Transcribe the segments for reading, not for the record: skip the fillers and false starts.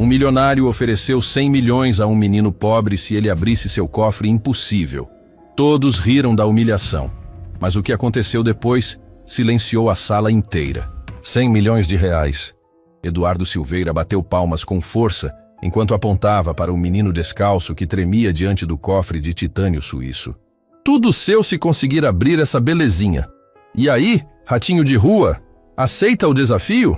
Um milionário ofereceu 100 milhões a um menino pobre se ele abrisse seu cofre impossível. Todos riram da humilhação, mas o que aconteceu depois silenciou a sala inteira. 100 milhões de reais. Eduardo Silveira bateu palmas com força enquanto apontava para o menino descalço que tremia diante do cofre de titânio suíço. Tudo seu se conseguir abrir essa belezinha. E aí, ratinho de rua, aceita o desafio?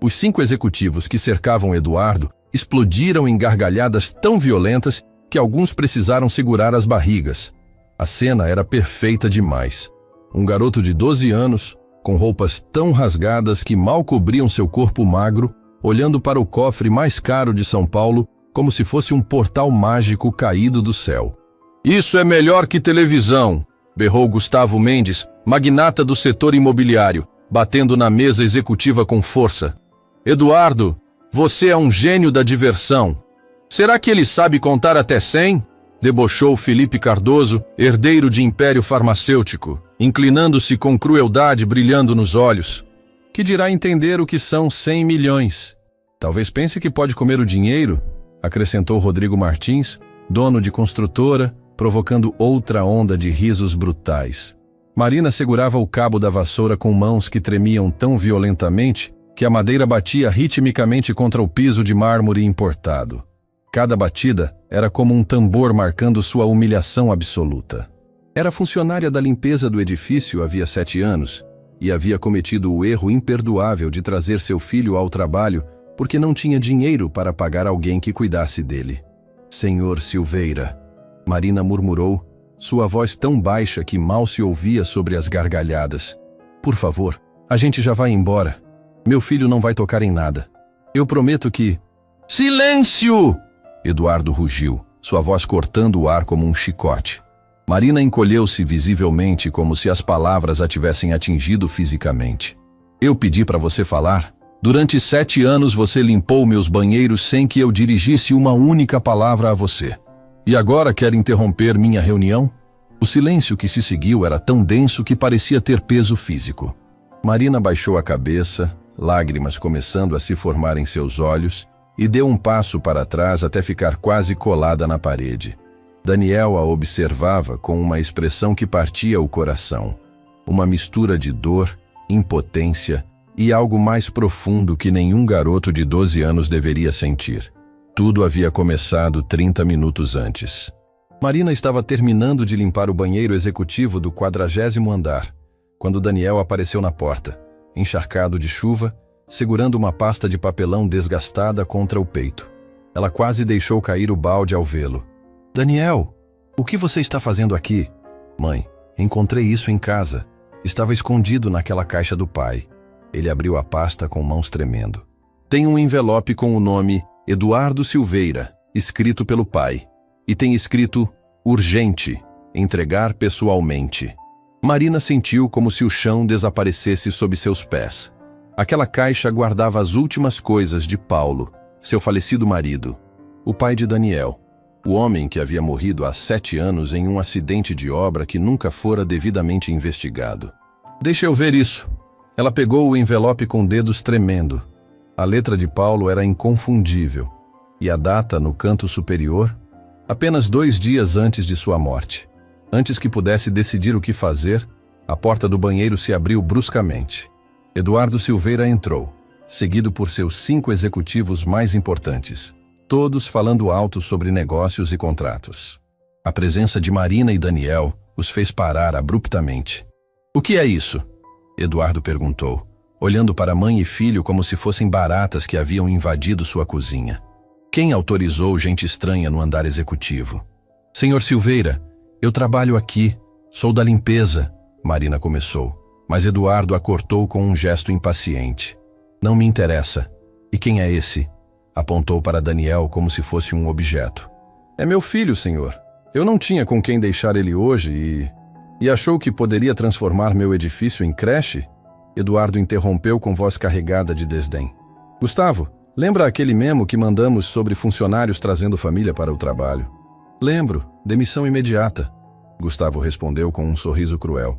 Os 5 executivos que cercavam Eduardo explodiram em gargalhadas tão violentas que alguns precisaram segurar as barrigas. A cena era perfeita demais. Um garoto de 12 anos, com roupas tão rasgadas que mal cobriam seu corpo magro, olhando para o cofre mais caro de São Paulo como se fosse um portal mágico caído do céu. "Isso é melhor que televisão", berrou Gustavo Mendes, magnata do setor imobiliário, batendo na mesa executiva com força. "Eduardo, você é um gênio da diversão. Será que ele sabe contar até 100? Debochou Felipe Cardoso, herdeiro de império farmacêutico, inclinando-se com crueldade brilhando nos olhos. Que dirá entender o que são 100 milhões? Talvez pense que pode comer o dinheiro, acrescentou Rodrigo Martins, dono de construtora, provocando outra onda de risos brutais. Marina segurava o cabo da vassoura com mãos que tremiam tão violentamente que a madeira batia ritmicamente contra o piso de mármore importado. Cada batida era como um tambor marcando sua humilhação absoluta. Era funcionária da limpeza do edifício havia 7 anos e havia cometido o erro imperdoável de trazer seu filho ao trabalho porque não tinha dinheiro para pagar alguém que cuidasse dele. "Senhor Silveira", Marina murmurou, sua voz tão baixa que mal se ouvia sobre as gargalhadas. "Por favor, a gente já vai embora. Meu filho não vai tocar em nada. Eu prometo que..." "Silêncio!" Eduardo rugiu, sua voz cortando o ar como um chicote. Marina encolheu-se visivelmente como se as palavras a tivessem atingido fisicamente. "Eu pedi para você falar. Durante 7 anos você limpou meus banheiros sem que eu dirigisse uma única palavra a você. E agora quer interromper minha reunião?" O silêncio que se seguiu era tão denso que parecia ter peso físico. Marina baixou a cabeça, lágrimas começando a se formar em seus olhos, e deu um passo para trás até ficar quase colada na parede. Daniel a observava com uma expressão que partia o coração. Uma mistura de dor, impotência e algo mais profundo que nenhum garoto de 12 anos deveria sentir. Tudo havia começado 30 minutos antes. Marina estava terminando de limpar o banheiro executivo do 40º andar, quando Daniel apareceu na porta, encharcado de chuva, segurando uma pasta de papelão desgastada contra o peito. Ela quase deixou cair o balde ao vê-lo. "Daniel, o que você está fazendo aqui?" "Mãe, encontrei isso em casa. Estava escondido naquela caixa do pai." Ele abriu a pasta com mãos tremendo. "Tem um envelope com o nome Eduardo Silveira, escrito pelo pai. E tem escrito urgente, entregar pessoalmente." Marina sentiu como se o chão desaparecesse sob seus pés. Aquela caixa guardava as últimas coisas de Paulo, seu falecido marido, o pai de Daniel, o homem que havia morrido há 7 anos em um acidente de obra que nunca fora devidamente investigado. "Deixa eu ver isso." Ela pegou o envelope com dedos tremendo. A letra de Paulo era inconfundível, e a data no canto superior, apenas 2 dias antes de sua morte. Antes que pudesse decidir o que fazer, a porta do banheiro se abriu bruscamente. Eduardo Silveira entrou, seguido por seus 5 executivos mais importantes, todos falando alto sobre negócios e contratos. A presença de Marina e Daniel os fez parar abruptamente. "O que é isso?" Eduardo perguntou, olhando para mãe e filho como se fossem baratas que haviam invadido sua cozinha. "Quem autorizou gente estranha no andar executivo?" "Senhor Silveira, eu trabalho aqui, sou da limpeza", Marina começou. Mas Eduardo a cortou com um gesto impaciente. "Não me interessa. E quem é esse?" Apontou para Daniel como se fosse um objeto. "É meu filho, senhor. Eu não tinha com quem deixar ele hoje e achou que poderia transformar meu edifício em creche?" Eduardo interrompeu com voz carregada de desdém. "Gustavo, lembra aquele memo que mandamos sobre funcionários trazendo família para o trabalho?" "Lembro. Demissão imediata." Gustavo respondeu com um sorriso cruel.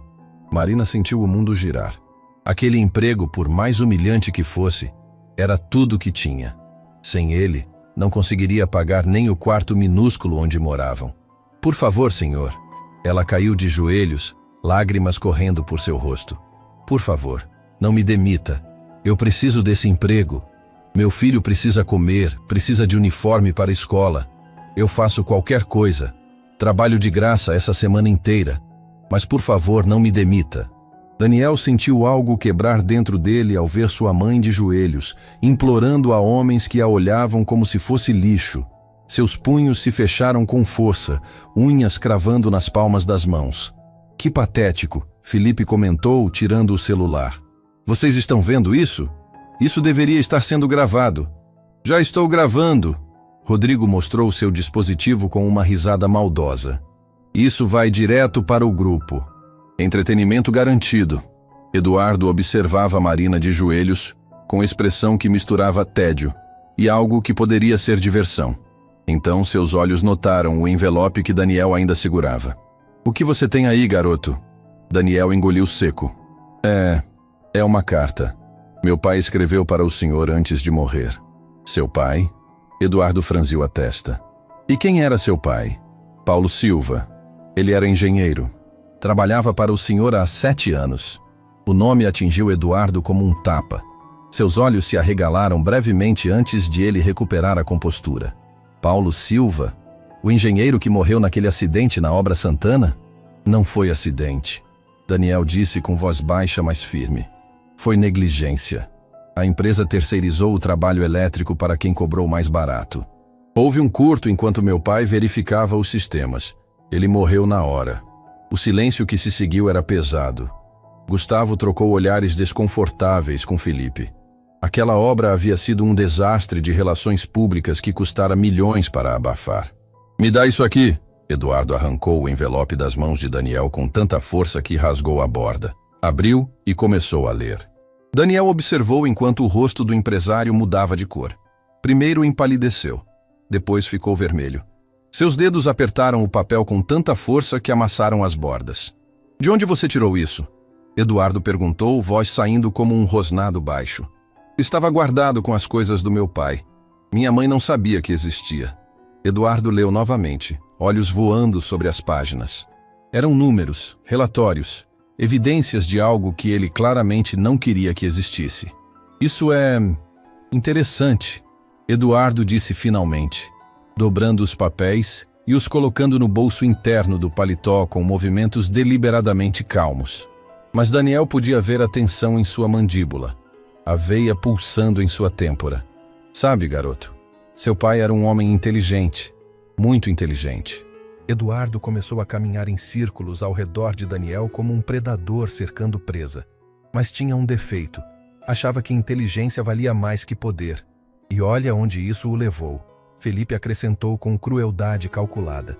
Marina sentiu o mundo girar. Aquele emprego, por mais humilhante que fosse, era tudo o que tinha. Sem ele, Não conseguiria pagar nem o quarto minúsculo onde moravam. Por favor, senhor. Ela caiu de joelhos, lágrimas correndo por seu rosto. Por favor, não me demita. Eu preciso desse emprego. Meu filho precisa comer, precisa de uniforme para a escola. Eu faço qualquer coisa. Trabalho de graça essa semana inteira. Mas por favor, não me demita. Daniel sentiu algo quebrar dentro dele ao ver sua mãe de joelhos, implorando a homens que a olhavam como se fosse lixo. Seus punhos se fecharam com força, unhas cravando nas palmas das mãos. Que patético, Felipe comentou, tirando o celular. Vocês estão vendo isso? Isso deveria estar sendo gravado. Já estou gravando. Rodrigo mostrou seu dispositivo com uma risada maldosa. Isso vai direto para o grupo. Entretenimento garantido. Eduardo observava Marina de joelhos, com expressão que misturava tédio e algo que poderia ser diversão. Então seus olhos notaram o envelope que Daniel ainda segurava. O que você tem aí, garoto? Daniel engoliu seco. É uma carta. Meu pai escreveu para o senhor antes de morrer. Seu pai? Eduardo franziu a testa. E quem era seu pai? Paulo Silva. Ele era engenheiro. Trabalhava para o senhor há 7 anos. O nome atingiu Eduardo como um tapa. Seus olhos se arregalaram brevemente antes de ele recuperar a compostura. Paulo Silva? O engenheiro que morreu naquele acidente na Obra Santana? Não foi acidente. Daniel disse com voz baixa, mas firme. Foi negligência. A empresa terceirizou o trabalho elétrico para quem cobrou mais barato. Houve um curto enquanto meu pai verificava os sistemas. Ele morreu na hora. O silêncio que se seguiu era pesado. Gustavo trocou olhares desconfortáveis com Felipe. Aquela obra havia sido um desastre de relações públicas que custara milhões para abafar. Me dá isso aqui! Eduardo arrancou o envelope das mãos de Daniel com tanta força que rasgou a borda. Abriu e começou a ler. Daniel observou enquanto o rosto do empresário mudava de cor. Primeiro empalideceu, depois ficou vermelho. Seus dedos apertaram o papel com tanta força que amassaram as bordas. De onde você tirou isso? Eduardo perguntou, voz saindo como um rosnado baixo. Estava guardado com as coisas do meu pai. Minha mãe não sabia que existia. Eduardo leu novamente, olhos voando sobre as páginas. Eram números, relatórios, evidências de algo que ele claramente não queria que existisse. Isso é interessante, Eduardo disse finalmente, dobrando os papéis e os colocando no bolso interno do paletó com movimentos deliberadamente calmos. Mas Daniel podia ver a tensão em sua mandíbula, a veia pulsando em sua têmpora. Sabe, garoto, seu pai era um homem inteligente, muito inteligente. Eduardo começou a caminhar em círculos ao redor de Daniel como um predador cercando presa. Mas tinha um defeito. Achava que inteligência valia mais que poder. E olha onde isso o levou. Felipe acrescentou com crueldade calculada.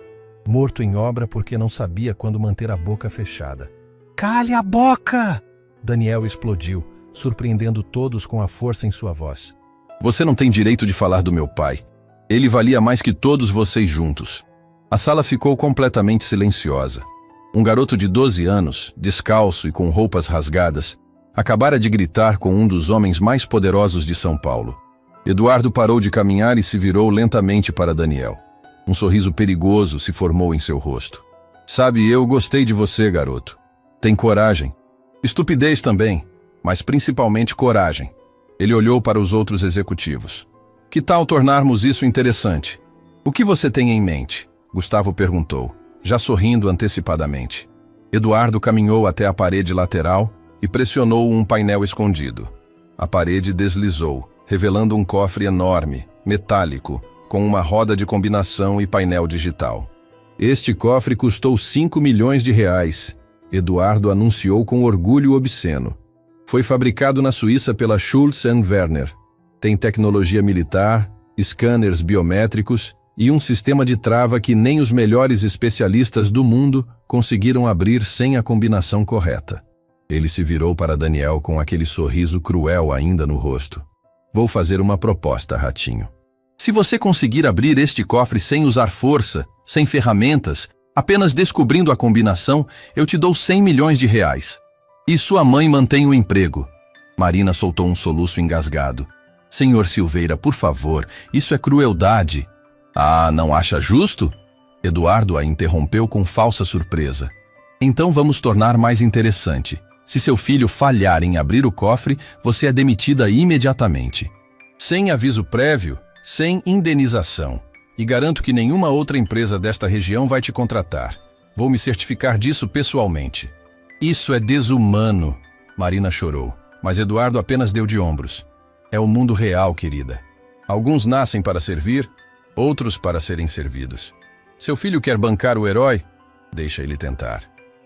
Morto em obra porque não sabia quando manter a boca fechada. Cale a boca! Daniel explodiu, surpreendendo todos com a força em sua voz. Você não tem direito de falar do meu pai. Ele valia mais que todos vocês juntos. A sala ficou completamente silenciosa. Um garoto de 12 anos, descalço e com roupas rasgadas, acabara de gritar com um dos homens mais poderosos de São Paulo. Eduardo parou de caminhar e se virou lentamente para Daniel. Um sorriso perigoso se formou em seu rosto. Sabe, eu gostei de você, garoto. Tem coragem. Estupidez também, mas principalmente coragem. Ele olhou para os outros executivos. Que tal tornarmos isso interessante? O que você tem em mente? Gustavo perguntou, já sorrindo antecipadamente. Eduardo caminhou até a parede lateral e pressionou um painel escondido. A parede deslizou, revelando um cofre enorme, metálico, com uma roda de combinação e painel digital. Este cofre custou 5 milhões de reais, Eduardo anunciou com orgulho obsceno. Foi fabricado na Suíça pela Schultz & Werner. Tem tecnologia militar, scanners biométricos e um sistema de trava que nem os melhores especialistas do mundo conseguiram abrir sem a combinação correta. Ele se virou para Daniel com aquele sorriso cruel ainda no rosto. Vou fazer uma proposta, ratinho. Se você conseguir abrir este cofre sem usar força, sem ferramentas, apenas descobrindo a combinação, eu te dou 100 milhões de reais. E sua mãe mantém o emprego. Marina soltou um soluço engasgado. Senhor Silveira, por favor, isso é crueldade. Ah, não acha justo? Eduardo a interrompeu com falsa surpresa. Então vamos tornar mais interessante. Se seu filho falhar em abrir o cofre, você é demitida imediatamente. Sem aviso prévio, sem indenização. E garanto que nenhuma outra empresa desta região vai te contratar. Vou me certificar disso pessoalmente. Isso é desumano, Marina chorou, mas Eduardo apenas deu de ombros. É o mundo real, querida. Alguns nascem para servir, outros para serem servidos. Seu filho quer bancar o herói? Deixa ele tentar.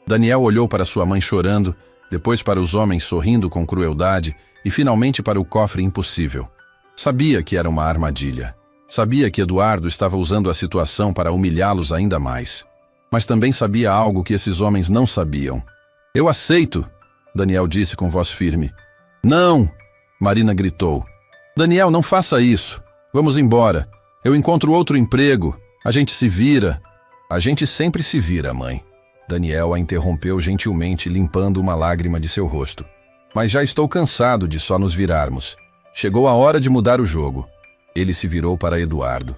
Daniel olhou para sua mãe chorando, depois para os homens sorrindo com crueldade e finalmente para o cofre impossível. Sabia que era uma armadilha. Sabia que Eduardo estava usando a situação para humilhá-los ainda mais. Mas também sabia algo que esses homens não sabiam. Eu aceito, Daniel disse com voz firme. Não, Marina gritou. Daniel, não faça isso. Vamos embora. Eu encontro outro emprego. A gente se vira. A gente sempre se vira, mãe. Daniel a interrompeu gentilmente, limpando uma lágrima de seu rosto. Mas já estou cansado de só nos virarmos. Chegou a hora de mudar o jogo. Ele se virou para Eduardo.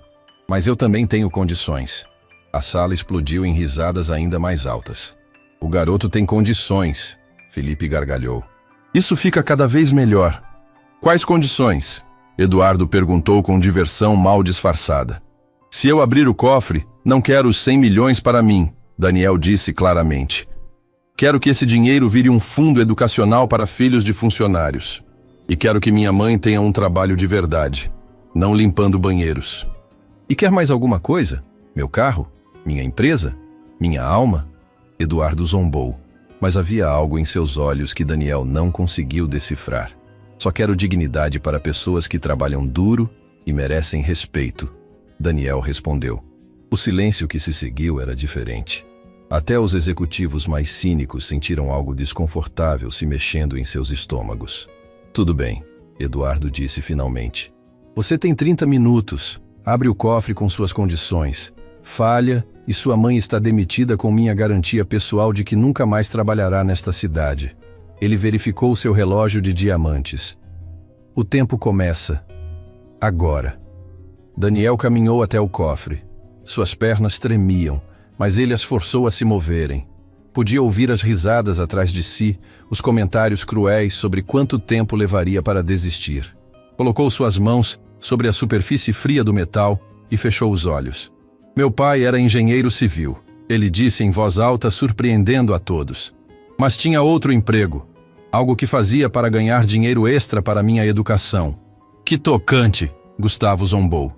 Mas eu também tenho condições. A sala explodiu em risadas ainda mais altas. O garoto tem condições, Felipe gargalhou. Isso fica cada vez melhor. Quais condições? Eduardo perguntou com diversão mal disfarçada. Se eu abrir o cofre, não quero os 100 milhões para mim, Daniel disse claramente. Quero que esse dinheiro vire um fundo educacional para filhos de funcionários. E quero que minha mãe tenha um trabalho de verdade, não limpando banheiros. E quer mais alguma coisa? Meu carro? Minha empresa? Minha alma? Eduardo zombou, mas havia algo em seus olhos que Daniel não conseguiu decifrar. Só quero dignidade para pessoas que trabalham duro e merecem respeito, Daniel respondeu. O silêncio que se seguiu era diferente. Até os executivos mais cínicos sentiram algo desconfortável se mexendo em seus estômagos. Tudo bem, Eduardo disse finalmente. Você tem 30 minutos. Abre o cofre com suas condições. Falha e sua mãe está demitida com minha garantia pessoal de que nunca mais trabalhará nesta cidade. Ele verificou seu relógio de diamantes. O tempo começa. Agora. Daniel caminhou até o cofre. Suas pernas tremiam, mas ele as forçou a se moverem. Podia ouvir as risadas atrás de si, os comentários cruéis sobre quanto tempo levaria para desistir. Colocou suas mãos sobre a superfície fria do metal e fechou os olhos. Meu pai era engenheiro civil, ele disse em voz alta, surpreendendo a todos. Mas tinha outro emprego, algo que fazia para ganhar dinheiro extra para minha educação. Que tocante, Gustavo zombou.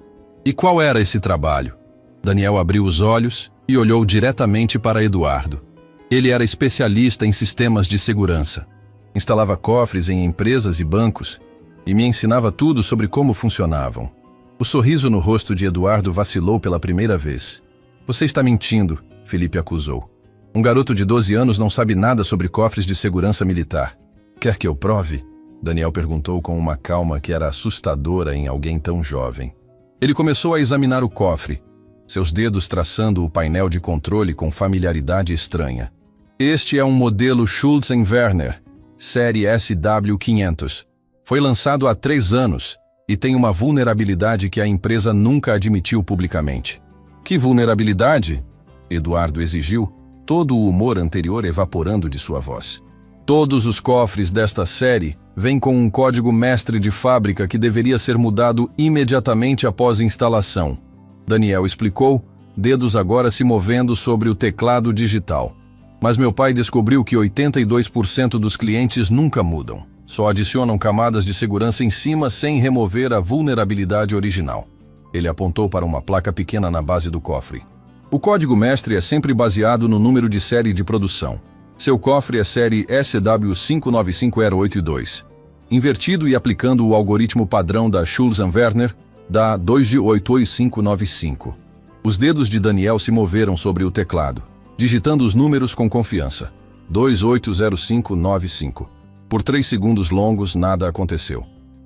E qual era esse trabalho? Daniel abriu os olhos e olhou diretamente para Eduardo. Ele era especialista em sistemas de segurança. Instalava cofres em empresas e bancos e me ensinava tudo sobre como funcionavam. O sorriso no rosto de Eduardo vacilou pela primeira vez. Você está mentindo, Felipe acusou. Um garoto de 12 anos não sabe nada sobre cofres de segurança militar. Quer que eu prove? Daniel perguntou com uma calma que era assustadora em alguém tão jovem. Ele começou a examinar o cofre, seus dedos traçando o painel de controle com familiaridade estranha. Este é um modelo Schultz & Werner, série SW500. Foi lançado há 3 anos e tem uma vulnerabilidade que a empresa nunca admitiu publicamente. Que vulnerabilidade? Eduardo exigiu, todo o humor anterior evaporando de sua voz. Todos os cofres desta série vêm com um código mestre de fábrica que deveria ser mudado imediatamente após instalação. Daniel explicou, dedos agora se movendo sobre o teclado digital. Mas meu pai descobriu que 82% dos clientes nunca mudam. Só adicionam camadas de segurança em cima sem remover a vulnerabilidade original. Ele apontou para uma placa pequena na base do cofre. O código mestre é sempre baseado no número de série de produção. Seu cofre é série SW595082. Invertido e aplicando o algoritmo padrão da Schultz & Werner, dá 2888595. Os dedos de Daniel se moveram sobre o teclado, digitando os números com confiança. 280595. Por 3 segundos longos, nada aconteceu.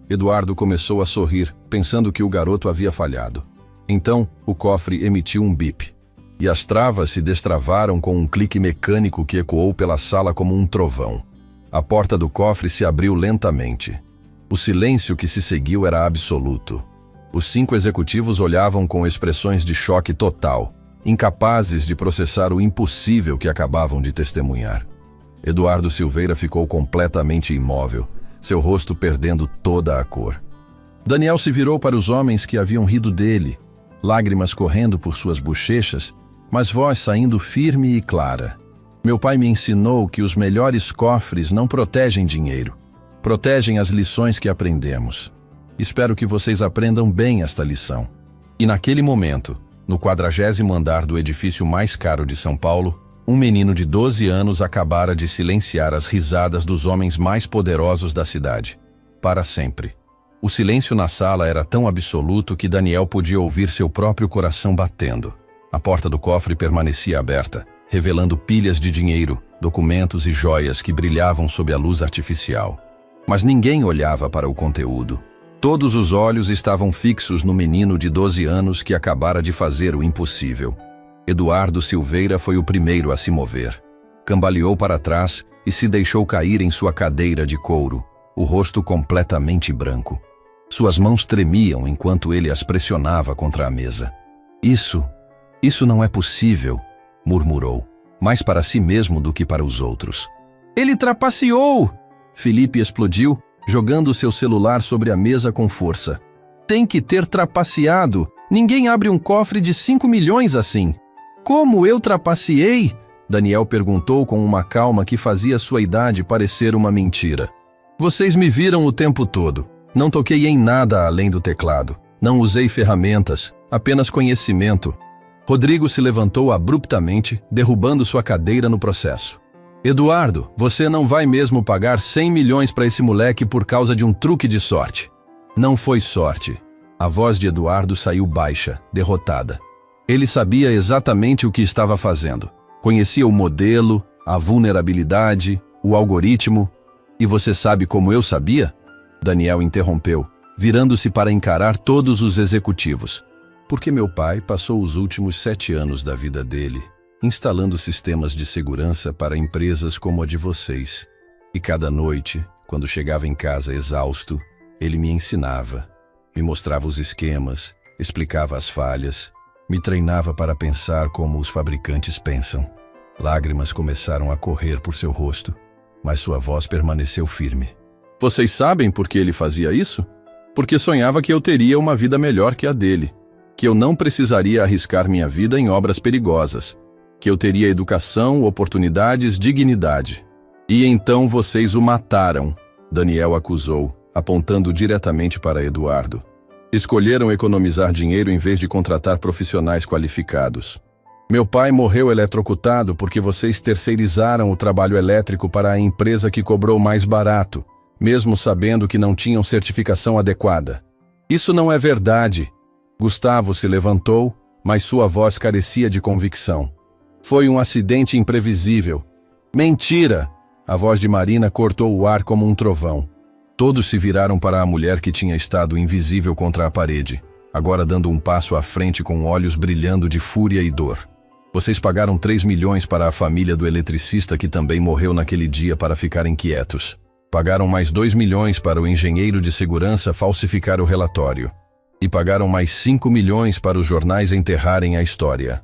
Eduardo começou a sorrir, pensando que o garoto havia falhado. Então, o cofre emitiu um bip. E as travas se destravaram com um clique mecânico que ecoou pela sala como um trovão. A porta do cofre se abriu lentamente. O silêncio que se seguiu era absoluto. Os 5 executivos olhavam com expressões de choque total, incapazes de processar o impossível que acabavam de testemunhar. Eduardo Silveira ficou completamente imóvel, seu rosto perdendo toda a cor. Daniel se virou para os homens que haviam rido dele, lágrimas correndo por suas bochechas, mas voz saindo firme e clara. Meu pai me ensinou que os melhores cofres não protegem dinheiro, protegem as lições que aprendemos. Espero que vocês aprendam bem esta lição. E naquele momento, no 40º andar do edifício mais caro de São Paulo, um menino de 12 anos acabara de silenciar as risadas dos homens mais poderosos da cidade. Para sempre. O silêncio na sala era tão absoluto que Daniel podia ouvir seu próprio coração batendo. A porta do cofre permanecia aberta, revelando pilhas de dinheiro, documentos e joias que brilhavam sob a luz artificial. Mas ninguém olhava para o conteúdo. Todos os olhos estavam fixos no menino de 12 anos que acabara de fazer o impossível. Eduardo Silveira foi o primeiro a se mover. Cambaleou para trás e se deixou cair em sua cadeira de couro, o rosto completamente branco. Suas mãos tremiam enquanto ele as pressionava contra a mesa. Isso não é possível, murmurou, mais para si mesmo do que para os outros. Ele trapaceou! Felipe explodiu, jogando seu celular sobre a mesa com força. Tem que ter trapaceado! Ninguém abre um cofre de 5 milhões assim. Como eu trapaceei? Daniel perguntou com uma calma que fazia sua idade parecer uma mentira. Vocês me viram o tempo todo. Não toquei em nada além do teclado. Não usei ferramentas, apenas conhecimento. Rodrigo se levantou abruptamente, derrubando sua cadeira no processo. Eduardo, você não vai mesmo pagar 100 milhões para esse moleque por causa de um truque de sorte. Não foi sorte. A voz de Eduardo saiu baixa, derrotada. Ele sabia exatamente o que estava fazendo. Conhecia o modelo, a vulnerabilidade, o algoritmo. E você sabe como eu sabia? Daniel interrompeu, virando-se para encarar todos os executivos. Porque meu pai passou os últimos 7 anos da vida dele instalando sistemas de segurança para empresas como a de vocês. E cada noite, quando chegava em casa exausto, ele me ensinava, me mostrava os esquemas, explicava as falhas, me treinava para pensar como os fabricantes pensam. Lágrimas começaram a correr por seu rosto, mas sua voz permaneceu firme. Vocês sabem por que ele fazia isso? Porque sonhava que eu teria uma vida melhor que a dele, que eu não precisaria arriscar minha vida em obras perigosas, que eu teria educação, oportunidades, dignidade. E então vocês o mataram, Daniel acusou, apontando diretamente para Eduardo. Escolheram economizar dinheiro em vez de contratar profissionais qualificados. Meu pai morreu eletrocutado porque vocês terceirizaram o trabalho elétrico para a empresa que cobrou mais barato, mesmo sabendo que não tinham certificação adequada. Isso não é verdade. Gustavo se levantou, mas sua voz carecia de convicção. Foi um acidente imprevisível. Mentira! A voz de Marina cortou o ar como um trovão. Todos se viraram para a mulher que tinha estado invisível contra a parede, agora dando um passo à frente com olhos brilhando de fúria e dor. Vocês pagaram 3 milhões para a família do eletricista que também morreu naquele dia para ficarem quietos. Pagaram mais 2 milhões para o engenheiro de segurança falsificar o relatório. E pagaram mais 5 milhões para os jornais enterrarem a história.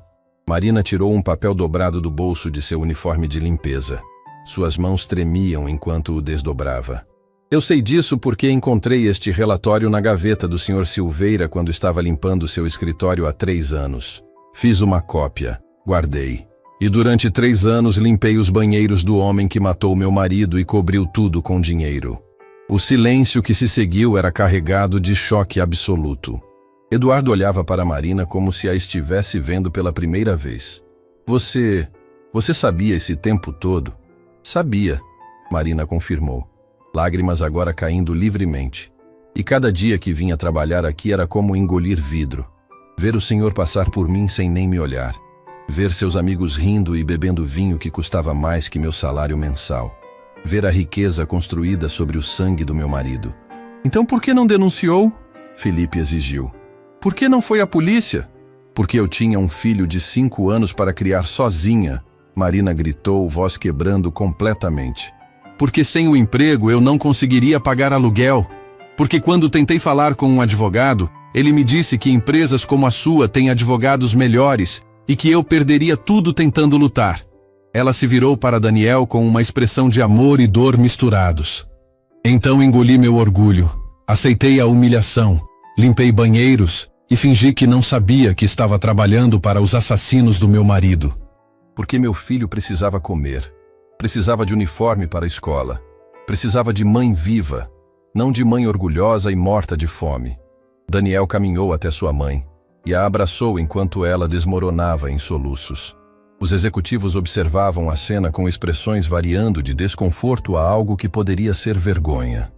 Marina tirou um papel dobrado do bolso de seu uniforme de limpeza. Suas mãos tremiam enquanto o desdobrava. Eu sei disso porque encontrei este relatório na gaveta do Sr. Silveira quando estava limpando seu escritório há 3 anos. Fiz uma cópia, guardei. E durante 3 anos limpei os banheiros do homem que matou meu marido e cobriu tudo com dinheiro. O silêncio que se seguiu era carregado de choque absoluto. Eduardo olhava para Marina como se a estivesse vendo pela primeira vez. Você sabia esse tempo todo? Sabia, Marina confirmou. Lágrimas agora caindo livremente. E cada dia que vinha trabalhar aqui era como engolir vidro. Ver o senhor passar por mim sem nem me olhar. Ver seus amigos rindo e bebendo vinho que custava mais que meu salário mensal. Ver a riqueza construída sobre o sangue do meu marido. Então por que não denunciou? Felipe exigiu. Por que não foi à polícia? Porque eu tinha um filho de 5 anos para criar sozinha, Marina gritou, voz quebrando completamente. Porque sem o emprego eu não conseguiria pagar aluguel. Porque quando tentei falar com um advogado, ele me disse que empresas como a sua têm advogados melhores e que eu perderia tudo tentando lutar. Ela se virou para Daniel com uma expressão de amor e dor misturados. Então engoli meu orgulho, aceitei a humilhação, limpei banheiros e fingi que não sabia que estava trabalhando para os assassinos do meu marido. Porque meu filho precisava comer, precisava de uniforme para a escola, precisava de mãe viva, não de mãe orgulhosa e morta de fome. Daniel caminhou até sua mãe e a abraçou enquanto ela desmoronava em soluços. Os executivos observavam a cena com expressões variando de desconforto a algo que poderia ser vergonha.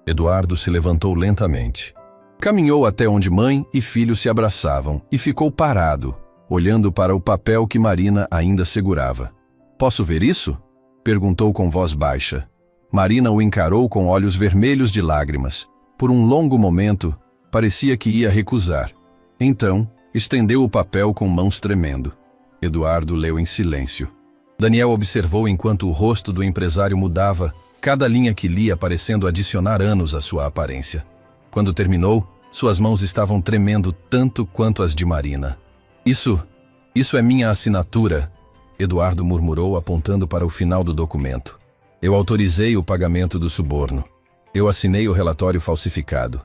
Eduardo se levantou lentamente. Caminhou até onde mãe e filho se abraçavam e ficou parado, olhando para o papel que Marina ainda segurava. "Posso ver isso?" perguntou com voz baixa. Marina o encarou com olhos vermelhos de lágrimas. Por um longo momento, parecia que ia recusar. Então, estendeu o papel com mãos tremendo. Eduardo leu em silêncio. Daniel observou enquanto o rosto do empresário mudava, cada linha que lia parecendo adicionar anos à sua aparência. Quando terminou, suas mãos estavam tremendo tanto quanto as de Marina. Isso é minha assinatura", Eduardo murmurou apontando para o final do documento. "Eu autorizei o pagamento do suborno. Eu assinei o relatório falsificado."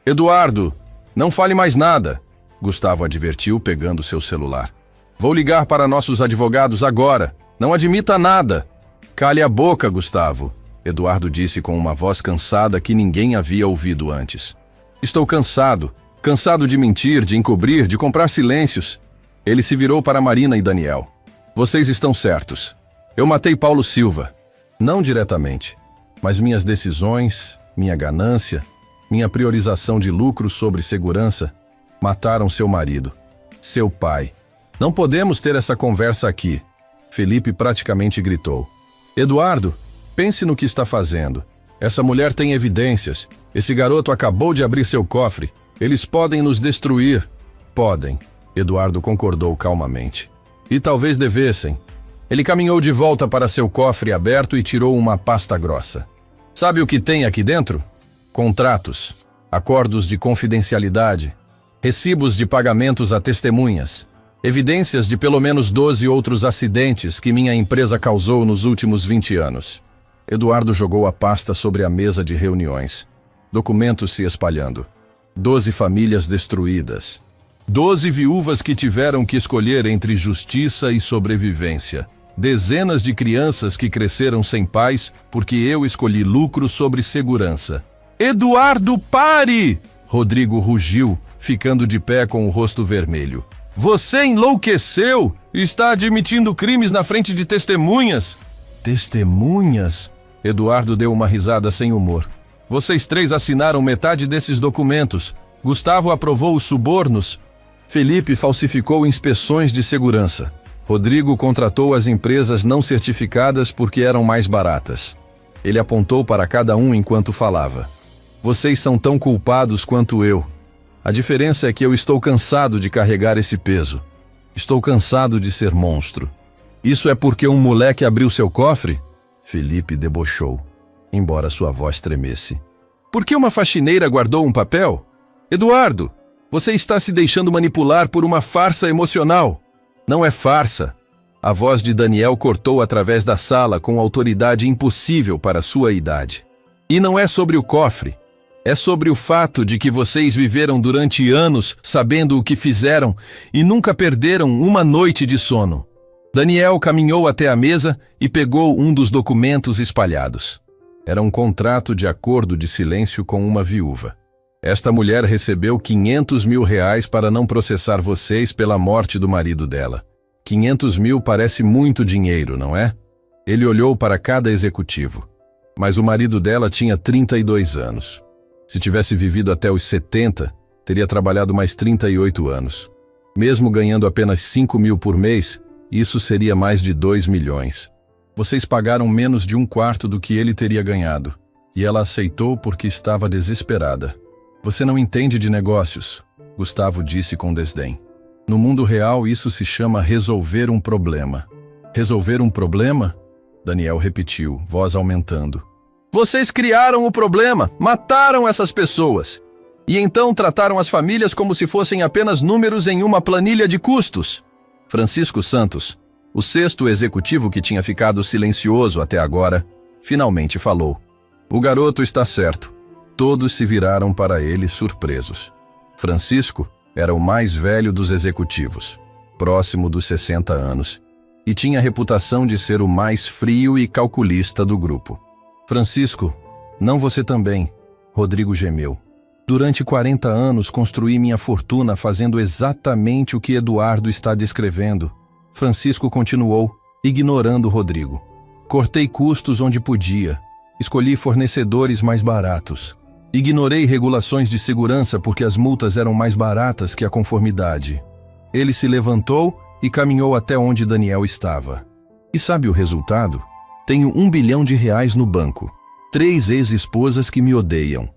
"Eduardo, não fale mais nada", Gustavo advertiu pegando seu celular. "Vou ligar para nossos advogados agora. Não admita nada." "Cale a boca, Gustavo", Eduardo disse com uma voz cansada que ninguém havia ouvido antes. "Estou cansado de mentir, de encobrir, de comprar silêncios." Ele se virou para Marina e Daniel. "Vocês estão certos. Eu matei Paulo Silva. Não diretamente, mas minhas decisões, minha ganância, minha priorização de lucro sobre segurança mataram seu marido, seu pai. Não podemos ter essa conversa aqui." Felipe praticamente gritou. "Eduardo, pense no que está fazendo. Essa mulher tem evidências. Esse garoto acabou de abrir seu cofre. Eles podem nos destruir." "Podem", Eduardo concordou calmamente. "E talvez devessem." Ele caminhou de volta para seu cofre aberto e tirou uma pasta grossa. "Sabe o que tem aqui dentro? Contratos, acordos de confidencialidade, recibos de pagamentos a testemunhas, evidências de pelo menos 12 outros acidentes que minha empresa causou nos últimos 20 anos. Eduardo jogou a pasta sobre a mesa de reuniões. Documentos se espalhando. 12 famílias destruídas. 12 viúvas que tiveram que escolher entre justiça e sobrevivência. Dezenas de crianças que cresceram sem pais porque eu escolhi lucro sobre segurança. "Eduardo, pare!" Rodrigo rugiu, ficando de pé com o rosto vermelho. "Você enlouqueceu! Está admitindo crimes na frente de testemunhas!" "Testemunhas?" Eduardo deu uma risada sem humor. "Vocês três assinaram metade desses documentos. Gustavo aprovou os subornos. Felipe falsificou inspeções de segurança. Rodrigo contratou as empresas não certificadas porque eram mais baratas." Ele apontou para cada um enquanto falava. "Vocês são tão culpados quanto eu. A diferença é que eu estou cansado de carregar esse peso. Estou cansado de ser monstro." "Isso é porque um moleque abriu seu cofre?" Felipe debochou, embora sua voz tremesse. "Por que uma faxineira guardou um papel? Eduardo, você está se deixando manipular por uma farsa emocional." "Não é farsa." A voz de Daniel cortou através da sala com autoridade impossível para sua idade. "E não é sobre o cofre. É sobre o fato de que vocês viveram durante anos sabendo o que fizeram e nunca perderam uma noite de sono." Daniel caminhou até a mesa e pegou um dos documentos espalhados. Era um contrato de acordo de silêncio com uma viúva. "Esta mulher recebeu 500 mil reais para não processar vocês pela morte do marido dela. 500 mil parece muito dinheiro, não é?" Ele olhou para cada executivo. Mas o marido dela tinha 32 anos. Se tivesse vivido até os 70, teria trabalhado mais 38 anos. Mesmo ganhando apenas 5 mil por mês, isso seria mais de 2 milhões. Vocês pagaram menos de um quarto do que ele teria ganhado. E ela aceitou porque estava desesperada. "Você não entende de negócios", Gustavo disse com desdém. "No mundo real, isso se chama resolver um problema." "Resolver um problema?" Daniel repetiu, voz aumentando. Vocês criaram o problema, mataram essas pessoas. E então trataram as famílias como se fossem apenas números em uma planilha de custos. Francisco Santos, o sexto executivo que tinha ficado silencioso até agora, finalmente falou. O garoto está certo. Todos se viraram para ele surpresos. Francisco era o mais velho dos executivos, próximo dos 60 anos, e tinha a reputação de ser o mais frio e calculista do grupo. Francisco, não você também, Rodrigo gemeu. Durante 40 anos construí minha fortuna fazendo exatamente o que Eduardo está descrevendo. Francisco continuou, ignorando Rodrigo. Cortei custos onde podia. Escolhi fornecedores mais baratos. Ignorei regulações de segurança porque as multas eram mais baratas que a conformidade. Ele se levantou e caminhou até onde Daniel estava. E sabe o resultado? Tenho R$1 bilhão no banco. 3 ex-esposas que me odeiam.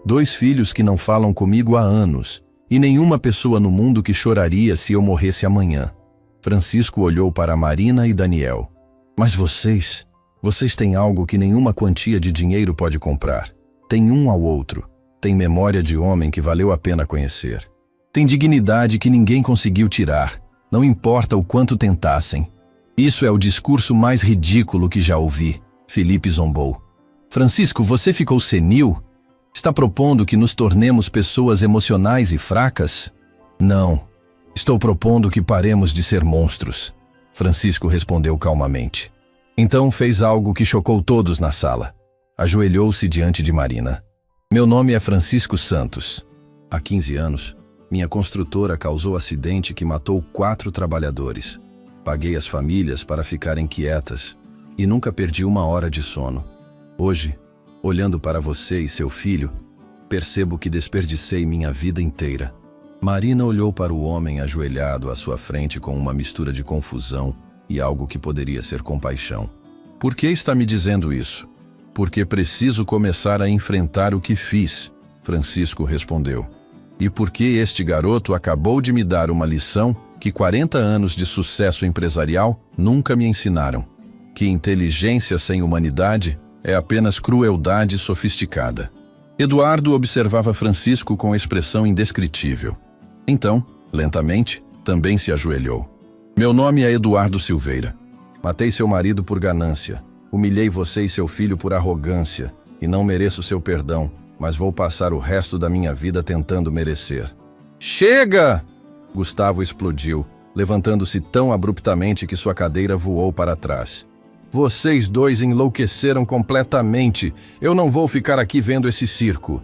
2 filhos que não falam comigo há anos. E nenhuma pessoa no mundo que choraria se eu morresse amanhã. Francisco olhou para Marina e Daniel. Mas vocês têm algo que nenhuma quantia de dinheiro pode comprar. Tem um ao outro. Tem memória de homem que valeu a pena conhecer. Tem dignidade que ninguém conseguiu tirar. Não importa o quanto tentassem. Isso é o discurso mais ridículo que já ouvi. Felipe zombou. Francisco, você ficou senil? Está propondo que nos tornemos pessoas emocionais e fracas? Não. Estou propondo que paremos de ser monstros. Francisco respondeu calmamente. Então fez algo que chocou todos na sala. Ajoelhou-se diante de Marina. Meu nome é Francisco Santos. Há 15 anos, minha construtora causou acidente que matou 4 trabalhadores. Paguei as famílias para ficarem quietas e nunca perdi 1 hora de sono. Hoje, olhando para você e seu filho, percebo que desperdicei minha vida inteira. Marina olhou para o homem ajoelhado à sua frente com uma mistura de confusão e algo que poderia ser compaixão. Por que está me dizendo isso? Porque preciso começar a enfrentar o que fiz, Francisco respondeu. E porque este garoto acabou de me dar uma lição que 40 anos de sucesso empresarial nunca me ensinaram. Que inteligência sem humanidade é apenas crueldade sofisticada. Eduardo observava Francisco com expressão indescritível. Então, lentamente, também se ajoelhou. Meu nome é Eduardo Silveira. Matei seu marido por ganância. Humilhei você e seu filho por arrogância. E não mereço seu perdão, mas vou passar o resto da minha vida tentando merecer. Chega! Gustavo explodiu, levantando-se tão abruptamente que sua cadeira voou para trás. Vocês dois enlouqueceram completamente. Eu não vou ficar aqui vendo esse circo.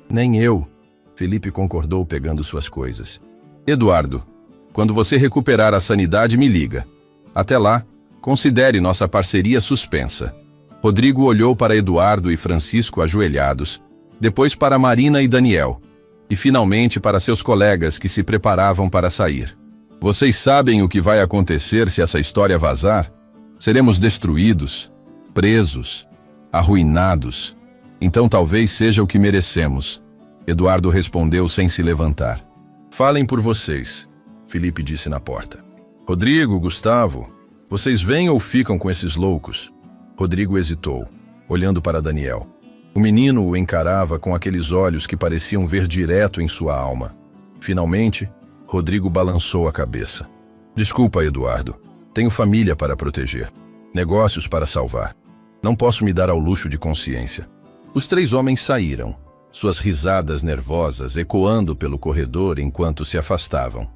Nem eu. Felipe concordou pegando suas coisas. Eduardo, quando você recuperar a sanidade, me liga. Até lá, considere nossa parceria suspensa. Rodrigo olhou para Eduardo e Francisco ajoelhados, depois para Marina e Daniel, e finalmente para seus colegas que se preparavam para sair. Vocês sabem o que vai acontecer se essa história vazar? Seremos destruídos, presos, arruinados. Então talvez seja o que merecemos. Eduardo respondeu sem se levantar. Falem por vocês, Felipe disse na porta. Rodrigo, Gustavo, vocês vêm ou ficam com esses loucos? Rodrigo hesitou, olhando para Daniel. O menino o encarava com aqueles olhos que pareciam ver direto em sua alma. Finalmente, Rodrigo balançou a cabeça. Desculpa, Eduardo. Tenho família para proteger. Negócios para salvar. Não posso me dar ao luxo de consciência. Os 3 homens saíram, suas risadas nervosas ecoando pelo corredor enquanto se afastavam.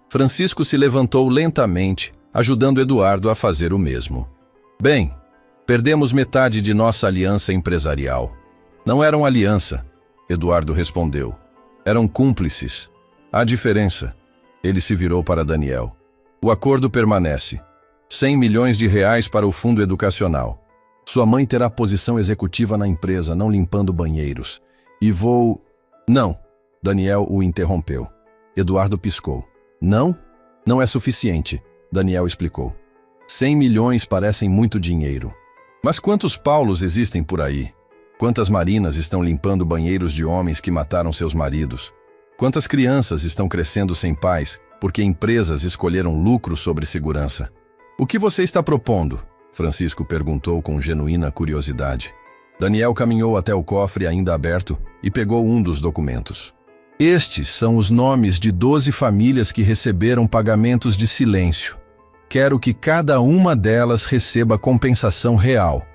Francisco se levantou lentamente, ajudando Eduardo a fazer o mesmo. Bem, perdemos metade de nossa aliança empresarial. Não eram aliança, Eduardo respondeu. Eram cúmplices. Há diferença. Ele se virou para Daniel. O acordo permanece. R$100 milhões para o fundo educacional. Sua mãe terá posição executiva na empresa, não limpando banheiros. E vou... Não, Daniel o interrompeu. Eduardo piscou. Não? Não é suficiente, Daniel explicou. 100 milhões parecem muito dinheiro. Mas quantos Paulos existem por aí? Quantas Marinas estão limpando banheiros de homens que mataram seus maridos? Quantas crianças estão crescendo sem pais porque empresas escolheram lucro sobre segurança? O que você está propondo? Francisco perguntou com genuína curiosidade. Daniel caminhou até o cofre ainda aberto e pegou um dos documentos. Estes são os nomes de 12 famílias que receberam pagamentos de silêncio. Quero que cada uma delas receba compensação real.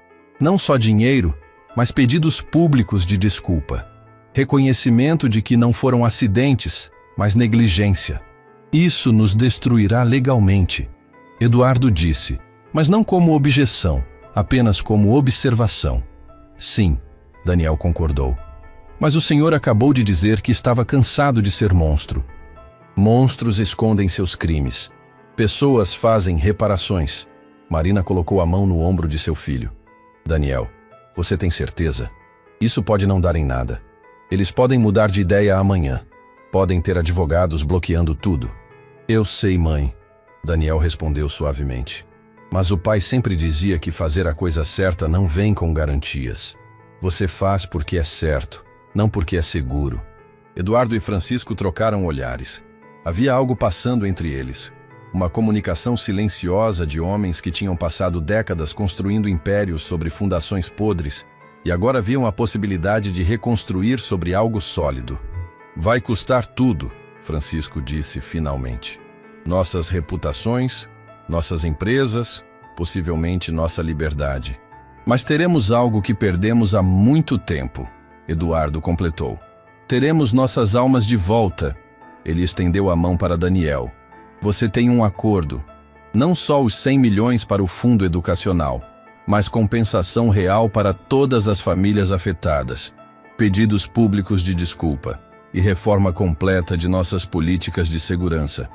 Não só dinheiro, mas pedidos públicos de desculpa. Reconhecimento de que não foram acidentes, mas negligência. Isso nos destruirá legalmente. Eduardo disse, mas não como objeção, apenas como observação. Sim, Daniel concordou. Mas o senhor acabou de dizer que estava cansado de ser monstro. Monstros escondem seus crimes. Pessoas fazem reparações. Marina colocou a mão no ombro de seu filho. Daniel, você tem certeza? Isso pode não dar em nada. Eles podem mudar de ideia amanhã. Podem ter advogados bloqueando tudo. Eu sei, mãe. Daniel respondeu suavemente. Mas o pai sempre dizia que fazer a coisa certa não vem com garantias. Você faz porque é certo, não porque é seguro. Eduardo e Francisco trocaram olhares. Havia algo passando entre eles. Uma comunicação silenciosa de homens que tinham passado décadas construindo impérios sobre fundações podres e agora viam a possibilidade de reconstruir sobre algo sólido. Vai custar tudo, Francisco disse finalmente. Nossas reputações, nossas empresas, possivelmente nossa liberdade. Mas teremos algo que perdemos há muito tempo, Eduardo completou. Teremos nossas almas de volta. Ele estendeu a mão para Daniel. Você tem um acordo. Não só os 100 milhões para o fundo educacional, mas compensação real para todas as famílias afetadas. Pedidos públicos de desculpa e reforma completa de nossas políticas de segurança.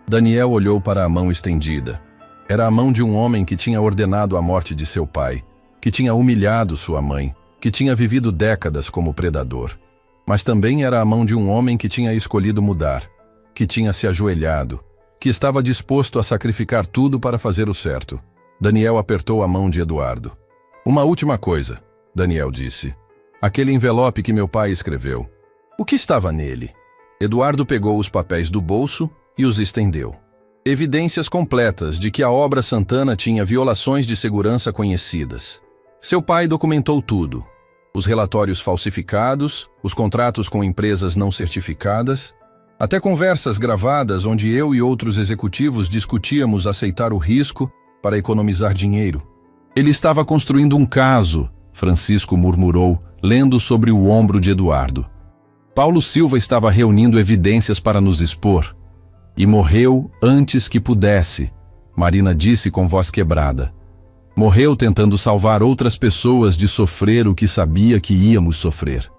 Daniel olhou para a mão estendida. Era a mão de um homem que tinha ordenado a morte de seu pai, que tinha humilhado sua mãe, que tinha vivido décadas como predador. Mas também era a mão de um homem que tinha escolhido mudar, que tinha se ajoelhado, que estava disposto a sacrificar tudo para fazer o certo. Daniel apertou a mão de Eduardo. Uma última coisa, Daniel disse. Aquele envelope que meu pai escreveu. O que estava nele? Eduardo pegou os papéis do bolso e os estendeu. Evidências completas de que a obra Santana tinha violações de segurança conhecidas. Seu pai documentou tudo. Os relatórios falsificados, os contratos com empresas não certificadas, até conversas gravadas onde eu e outros executivos discutíamos aceitar o risco para economizar dinheiro. Ele estava construindo um caso, Francisco murmurou, lendo sobre o ombro de Eduardo. Paulo Silva estava reunindo evidências para nos expor. E morreu antes que pudesse, Marina disse com voz quebrada. Morreu tentando salvar outras pessoas de sofrer o que sabia que íamos sofrer.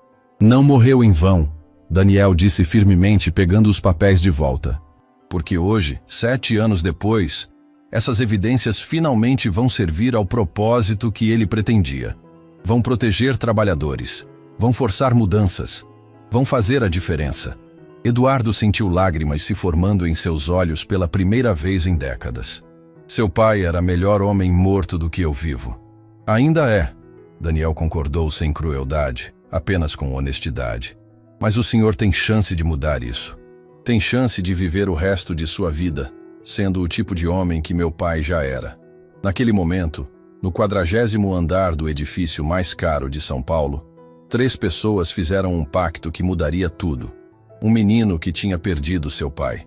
Não morreu em vão, Daniel disse firmemente pegando os papéis de volta. Porque hoje, 7 anos depois, essas evidências finalmente vão servir ao propósito que ele pretendia. Vão proteger trabalhadores, vão forçar mudanças, vão fazer a diferença. Eduardo sentiu lágrimas se formando em seus olhos pela primeira vez em décadas. Seu pai era melhor homem morto do que eu vivo. Ainda é, Daniel concordou sem crueldade, apenas com honestidade. Mas o senhor tem chance de mudar isso. Tem chance de viver o resto de sua vida, sendo o tipo de homem que meu pai já era. Naquele momento, no 40º andar do edifício mais caro de São Paulo, 3 pessoas fizeram um pacto que mudaria tudo. Um menino que tinha perdido seu pai,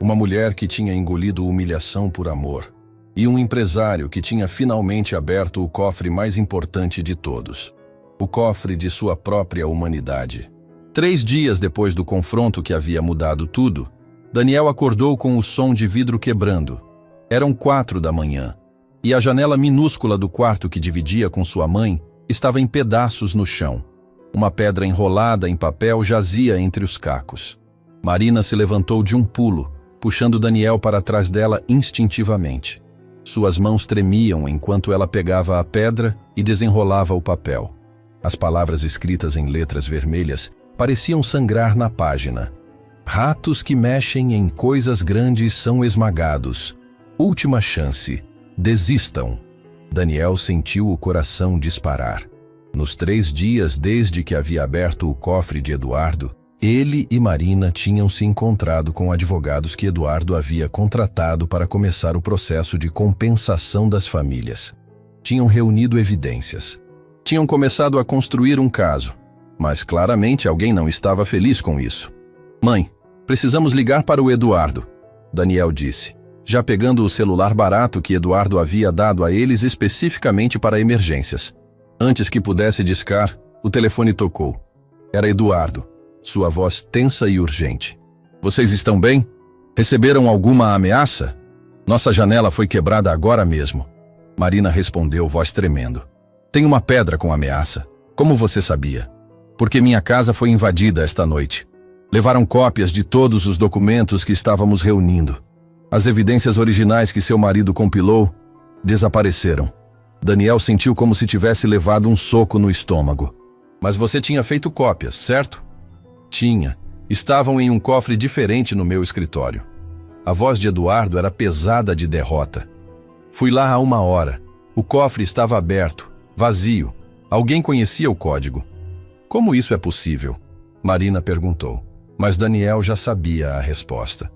uma mulher que tinha engolido humilhação por amor, e um empresário que tinha finalmente aberto o cofre mais importante de todos, o cofre de sua própria humanidade. 3 dias depois do confronto que havia mudado tudo, Daniel acordou com o som de vidro quebrando. Eram 4 da manhã, e a janela minúscula do quarto que dividia com sua mãe estava em pedaços no chão. Uma pedra enrolada em papel jazia entre os cacos. Marina se levantou de um pulo, puxando Daniel para trás dela instintivamente. Suas mãos tremiam enquanto ela pegava a pedra e desenrolava o papel. As palavras escritas em letras vermelhas pareciam sangrar na página. Ratos que mexem em coisas grandes são esmagados. Última chance. Desistam. Daniel sentiu o coração disparar. Nos 3 dias desde que havia aberto o cofre de Eduardo, ele e Marina tinham se encontrado com advogados que Eduardo havia contratado para começar o processo de compensação das famílias. Tinham reunido evidências. Tinham começado a construir um caso, mas claramente alguém não estava feliz com isso. Mãe, precisamos ligar para o Eduardo, Daniel disse, já pegando o celular barato que Eduardo havia dado a eles especificamente para emergências. Antes que pudesse discar, o telefone tocou. Era Eduardo, sua voz tensa e urgente. Vocês estão bem? Receberam alguma ameaça? Nossa janela foi quebrada agora mesmo. Marina respondeu, voz tremendo. Tem uma pedra com ameaça. Como você sabia? Porque minha casa foi invadida esta noite. Levaram cópias de todos os documentos que estávamos reunindo. As evidências originais que seu marido compilou desapareceram. Daniel sentiu como se tivesse levado um soco no estômago. Mas você tinha feito cópias, certo? Tinha. Estavam em um cofre diferente no meu escritório. A voz de Eduardo era pesada de derrota. Fui lá há 1 hora. O cofre estava aberto, vazio. Alguém conhecia o código. Como isso é possível? Marina perguntou. Mas Daniel já sabia a resposta.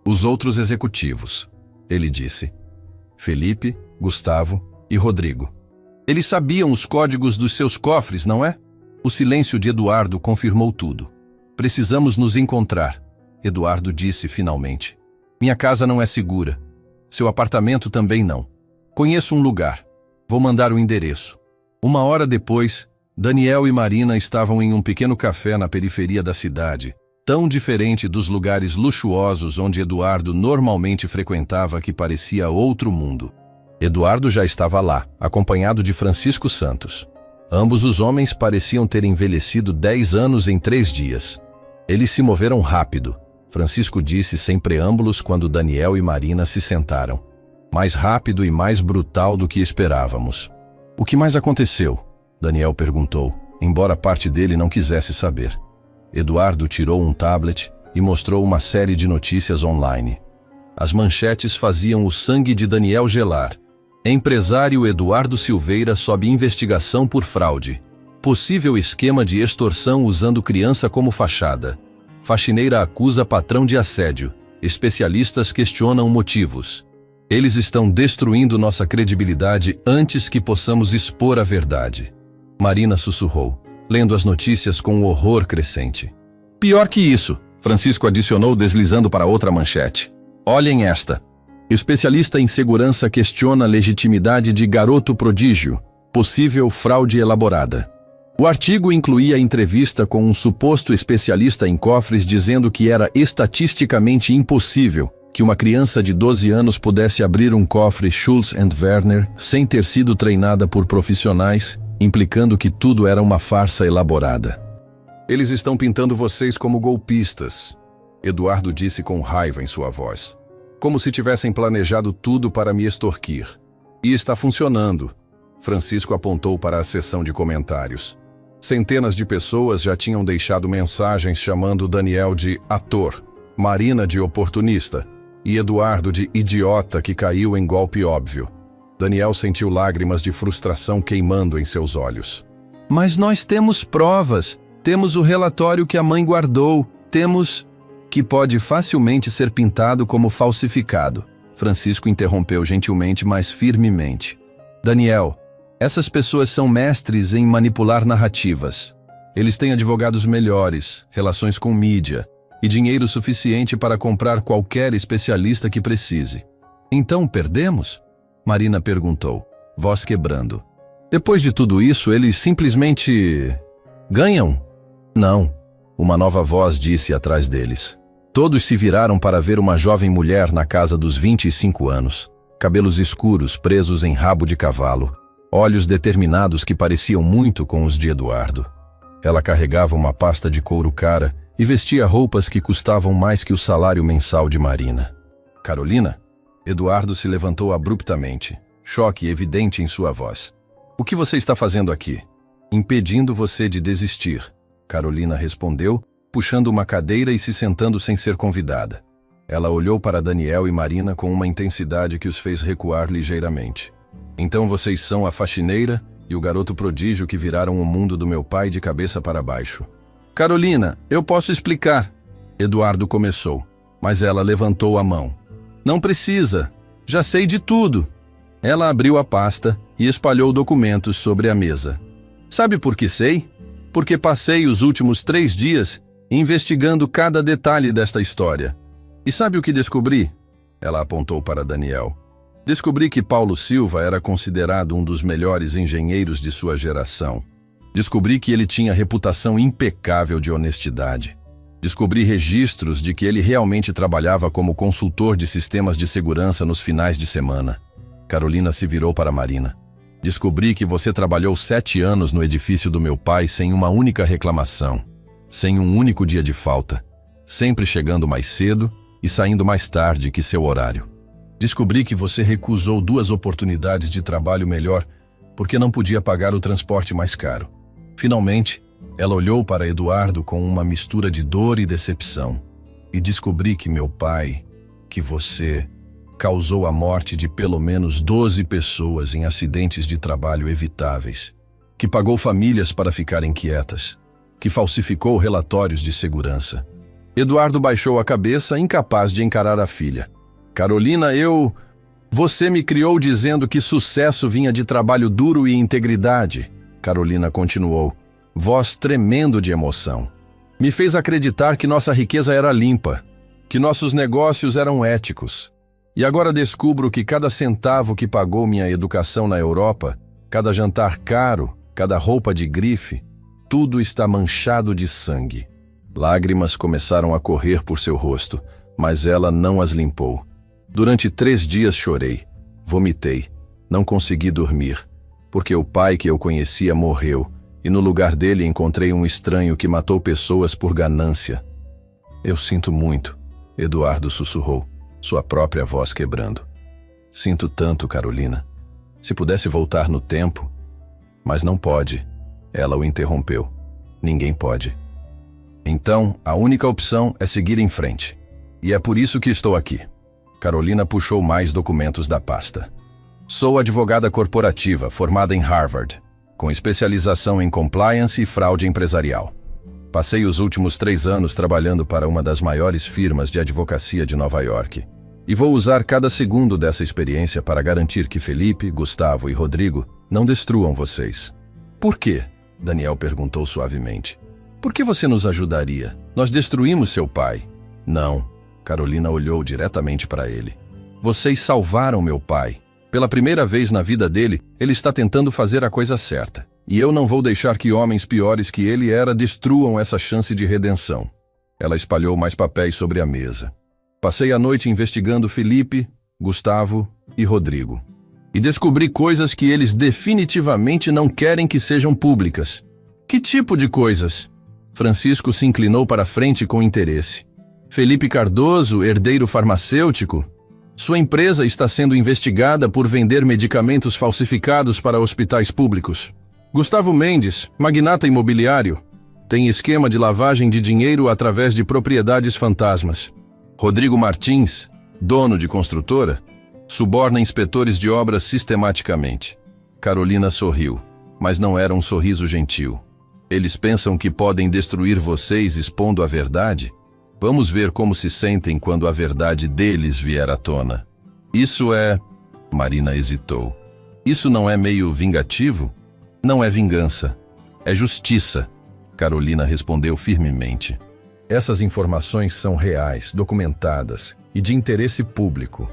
Os outros executivos, ele disse. Felipe, Gustavo e Rodrigo. Eles sabiam os códigos dos seus cofres, não é? O silêncio de Eduardo confirmou tudo. Precisamos nos encontrar, Eduardo disse finalmente. Minha casa não é segura. Seu apartamento também não. Conheço um lugar. Vou mandar o endereço. 1 hora depois, Daniel e Marina estavam em um pequeno café na periferia da cidade, tão diferente dos lugares luxuosos onde Eduardo normalmente frequentava que parecia outro mundo. Eduardo já estava lá, acompanhado de Francisco Santos. Ambos os homens pareciam ter envelhecido 10 anos em 3 dias. Eles se moveram rápido, Francisco disse sem preâmbulos quando Daniel e Marina se sentaram. Mais rápido e mais brutal do que esperávamos. O que mais aconteceu? Daniel perguntou, embora parte dele não quisesse saber. Eduardo tirou um tablet e mostrou uma série de notícias online. As manchetes faziam o sangue de Daniel gelar. Empresário Eduardo Silveira sob investigação por fraude. Possível esquema de extorsão usando criança como fachada. Faxineira acusa patrão de assédio. Especialistas questionam motivos. Eles estão destruindo nossa credibilidade antes que possamos expor a verdade. Marina sussurrou, lendo as notícias com um horror crescente. Pior que isso, Francisco adicionou deslizando para outra manchete. Olhem esta. Especialista em segurança questiona a legitimidade de garoto prodígio. Possível fraude elaborada. O artigo incluía entrevista com um suposto especialista em cofres dizendo que era estatisticamente impossível que uma criança de 12 anos pudesse abrir um cofre Schultz & Werner sem ter sido treinada por profissionais, implicando que tudo era uma farsa elaborada. Eles estão pintando vocês como golpistas, Eduardo disse com raiva em sua voz. Como se tivessem planejado tudo para me extorquir. E está funcionando. Francisco apontou para a seção de comentários. Centenas de pessoas já tinham deixado mensagens chamando Daniel de ator, Marina de oportunista e Eduardo de idiota que caiu em golpe óbvio. Daniel sentiu lágrimas de frustração queimando em seus olhos. Mas nós temos provas, temos o relatório que a mãe guardou, temos... que pode facilmente ser pintado como falsificado. Francisco interrompeu gentilmente, mas firmemente. Daniel, essas pessoas são mestres em manipular narrativas. Eles têm advogados melhores, relações com mídia e dinheiro suficiente para comprar qualquer especialista que precise. Então perdemos? Marina perguntou, voz quebrando. Depois de tudo isso, eles simplesmente... ganham? Não, uma nova voz disse atrás deles. Todos se viraram para ver uma jovem mulher na casa dos 25 anos. Cabelos escuros presos em rabo de cavalo. Olhos determinados que pareciam muito com os de Eduardo. Ela carregava uma pasta de couro cara e vestia roupas que custavam mais que o salário mensal de Marina. Carolina? Eduardo se levantou abruptamente, choque evidente em sua voz. O que você está fazendo aqui? Impedindo você de desistir, Carolina respondeu, puxando uma cadeira e se sentando sem ser convidada. Ela olhou para Daniel e Marina com uma intensidade que os fez recuar ligeiramente. Então vocês são a faxineira e o garoto prodígio que viraram o mundo do meu pai de cabeça para baixo. Carolina, eu posso explicar. Eduardo começou, mas ela levantou a mão. Não precisa, já sei de tudo. Ela abriu a pasta e espalhou documentos sobre a mesa. Sabe por que sei? Porque passei os últimos 3 dias investigando cada detalhe desta história. E sabe o que descobri? Ela apontou para Daniel. Descobri que Paulo Silva era considerado um dos melhores engenheiros de sua geração. Descobri que ele tinha reputação impecável de honestidade. Descobri registros de que ele realmente trabalhava como consultor de sistemas de segurança nos finais de semana. Carolina se virou para Marina. Descobri que você trabalhou 7 anos no edifício do meu pai sem uma única reclamação, sem um único dia de falta, sempre chegando mais cedo e saindo mais tarde que seu horário. Descobri que você recusou 2 oportunidades de trabalho melhor porque não podia pagar o transporte mais caro. Finalmente, ela olhou para Eduardo com uma mistura de dor e decepção. E descobri que meu pai, que você, causou a morte de pelo menos 12 pessoas em acidentes de trabalho evitáveis, que pagou famílias para ficarem quietas, que falsificou relatórios de segurança. Eduardo baixou a cabeça, incapaz de encarar a filha. Carolina, Você me criou dizendo que sucesso vinha de trabalho duro e integridade. Carolina continuou, voz tremendo de emoção. Me fez acreditar que nossa riqueza era limpa, que nossos negócios eram éticos. E agora descubro que cada centavo que pagou minha educação na Europa, cada jantar caro, cada roupa de grife, tudo está manchado de sangue. Lágrimas começaram a correr por seu rosto, mas ela não as limpou. Durante 3 dias chorei, vomitei, não consegui dormir, porque o pai que eu conhecia morreu, e no lugar dele encontrei um estranho que matou pessoas por ganância. Eu sinto muito, Eduardo sussurrou, sua própria voz quebrando. Sinto tanto, Carolina. Se pudesse voltar no tempo... Mas não pode. Ela o interrompeu. Ninguém pode. Então, a única opção é seguir em frente. E é por isso que estou aqui. Carolina puxou mais documentos da pasta. Sou advogada corporativa, formada em Harvard, com especialização em compliance e fraude empresarial. Passei os últimos 3 anos trabalhando para uma das maiores firmas de advocacia de Nova York. E vou usar cada segundo dessa experiência para garantir que Felipe, Gustavo e Rodrigo não destruam vocês. Por quê? Daniel perguntou suavemente. Por que você nos ajudaria? Nós destruímos seu pai. Não. Carolina olhou diretamente para ele. Vocês salvaram meu pai. Pela primeira vez na vida dele, ele está tentando fazer a coisa certa. E eu não vou deixar que homens piores que ele era destruam essa chance de redenção. Ela espalhou mais papéis sobre a mesa. Passei a noite investigando Felipe, Gustavo e Rodrigo. E descobri coisas que eles definitivamente não querem que sejam públicas. Que tipo de coisas? Francisco se inclinou para frente com interesse. Felipe Cardoso, herdeiro farmacêutico? Sua empresa está sendo investigada por vender medicamentos falsificados para hospitais públicos. Gustavo Mendes, magnata imobiliário, tem esquema de lavagem de dinheiro através de propriedades fantasmas. Rodrigo Martins, dono de construtora, suborna inspetores de obras sistematicamente. Carolina sorriu, mas não era um sorriso gentil. Eles pensam que podem destruir vocês expondo a verdade? Vamos ver como se sentem quando a verdade deles vier à tona. Isso é... Marina hesitou. Isso não é meio vingativo? Não é vingança. É justiça. Carolina respondeu firmemente. Essas informações são reais, documentadas e de interesse público.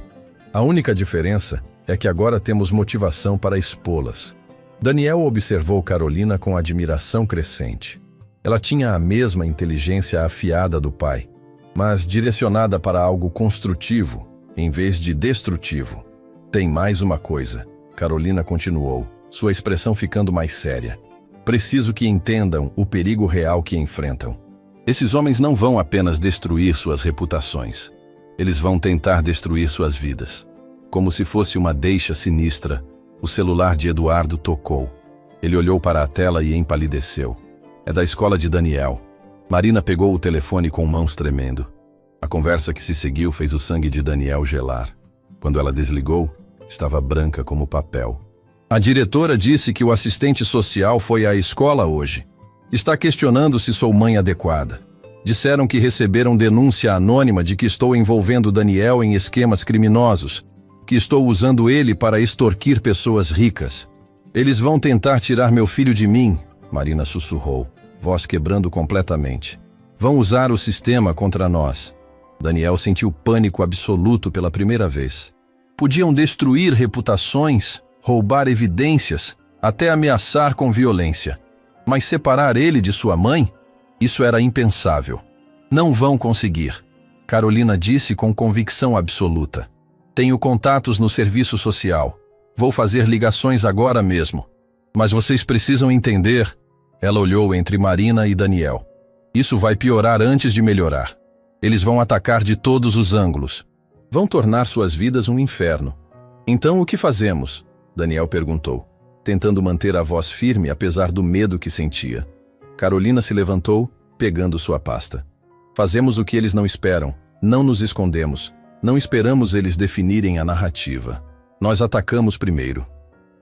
A única diferença é que agora temos motivação para expô-las. Daniel observou Carolina com admiração crescente. Ela tinha a mesma inteligência afiada do pai, mas direcionada para algo construtivo, em vez de destrutivo. Tem mais uma coisa, Carolina continuou, sua expressão ficando mais séria. Preciso que entendam o perigo real que enfrentam. Esses homens não vão apenas destruir suas reputações. Eles vão tentar destruir suas vidas. Como se fosse uma deixa sinistra, o celular de Eduardo tocou. Ele olhou para a tela e empalideceu. É da escola de Daniel. Marina pegou o telefone com mãos tremendo. A conversa que se seguiu fez o sangue de Daniel gelar. Quando ela desligou, estava branca como papel. A diretora disse que o assistente social foi à escola hoje. Está questionando se sou mãe adequada. Disseram que receberam denúncia anônima de que estou envolvendo Daniel em esquemas criminosos, que estou usando ele para extorquir pessoas ricas. Eles vão tentar tirar meu filho de mim, Marina sussurrou, voz quebrando completamente. Vão usar o sistema contra nós. Daniel sentiu pânico absoluto pela primeira vez. Podiam destruir reputações, roubar evidências, até ameaçar com violência. Mas separar ele de sua mãe? Isso era impensável. Não vão conseguir, Carolina disse com convicção absoluta. Tenho contatos no serviço social. Vou fazer ligações agora mesmo. Mas vocês precisam entender. Ela olhou entre Marina e Daniel. Isso vai piorar antes de melhorar. Eles vão atacar de todos os ângulos. Vão tornar suas vidas um inferno. Então o que fazemos? Daniel perguntou, tentando manter a voz firme apesar do medo que sentia. Carolina se levantou, pegando sua pasta. Fazemos o que eles não esperam. Não nos escondemos. Não esperamos eles definirem a narrativa. Nós atacamos primeiro.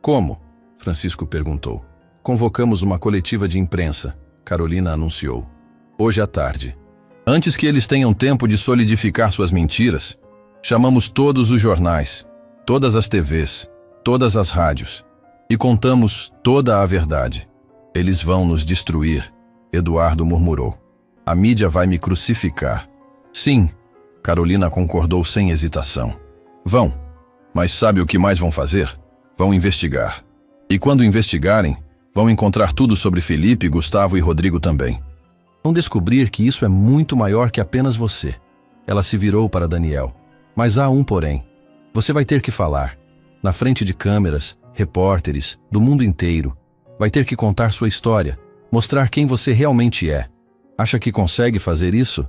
Como? Francisco perguntou. Convocamos uma coletiva de imprensa, Carolina anunciou. Hoje à tarde. Antes que eles tenham tempo de solidificar suas mentiras, chamamos todos os jornais, todas as TVs, todas as rádios e contamos toda a verdade. Eles vão nos destruir, Eduardo murmurou. A mídia vai me crucificar. Sim, Carolina concordou sem hesitação. Vão. Mas sabe o que mais vão fazer? Vão investigar. E quando investigarem, vão encontrar tudo sobre Felipe, Gustavo e Rodrigo também. Vão descobrir que isso é muito maior que apenas você. Ela se virou para Daniel. Mas há um porém. Você vai ter que falar. Na frente de câmeras, repórteres, do mundo inteiro. Vai ter que contar sua história. Mostrar quem você realmente é. Acha que consegue fazer isso?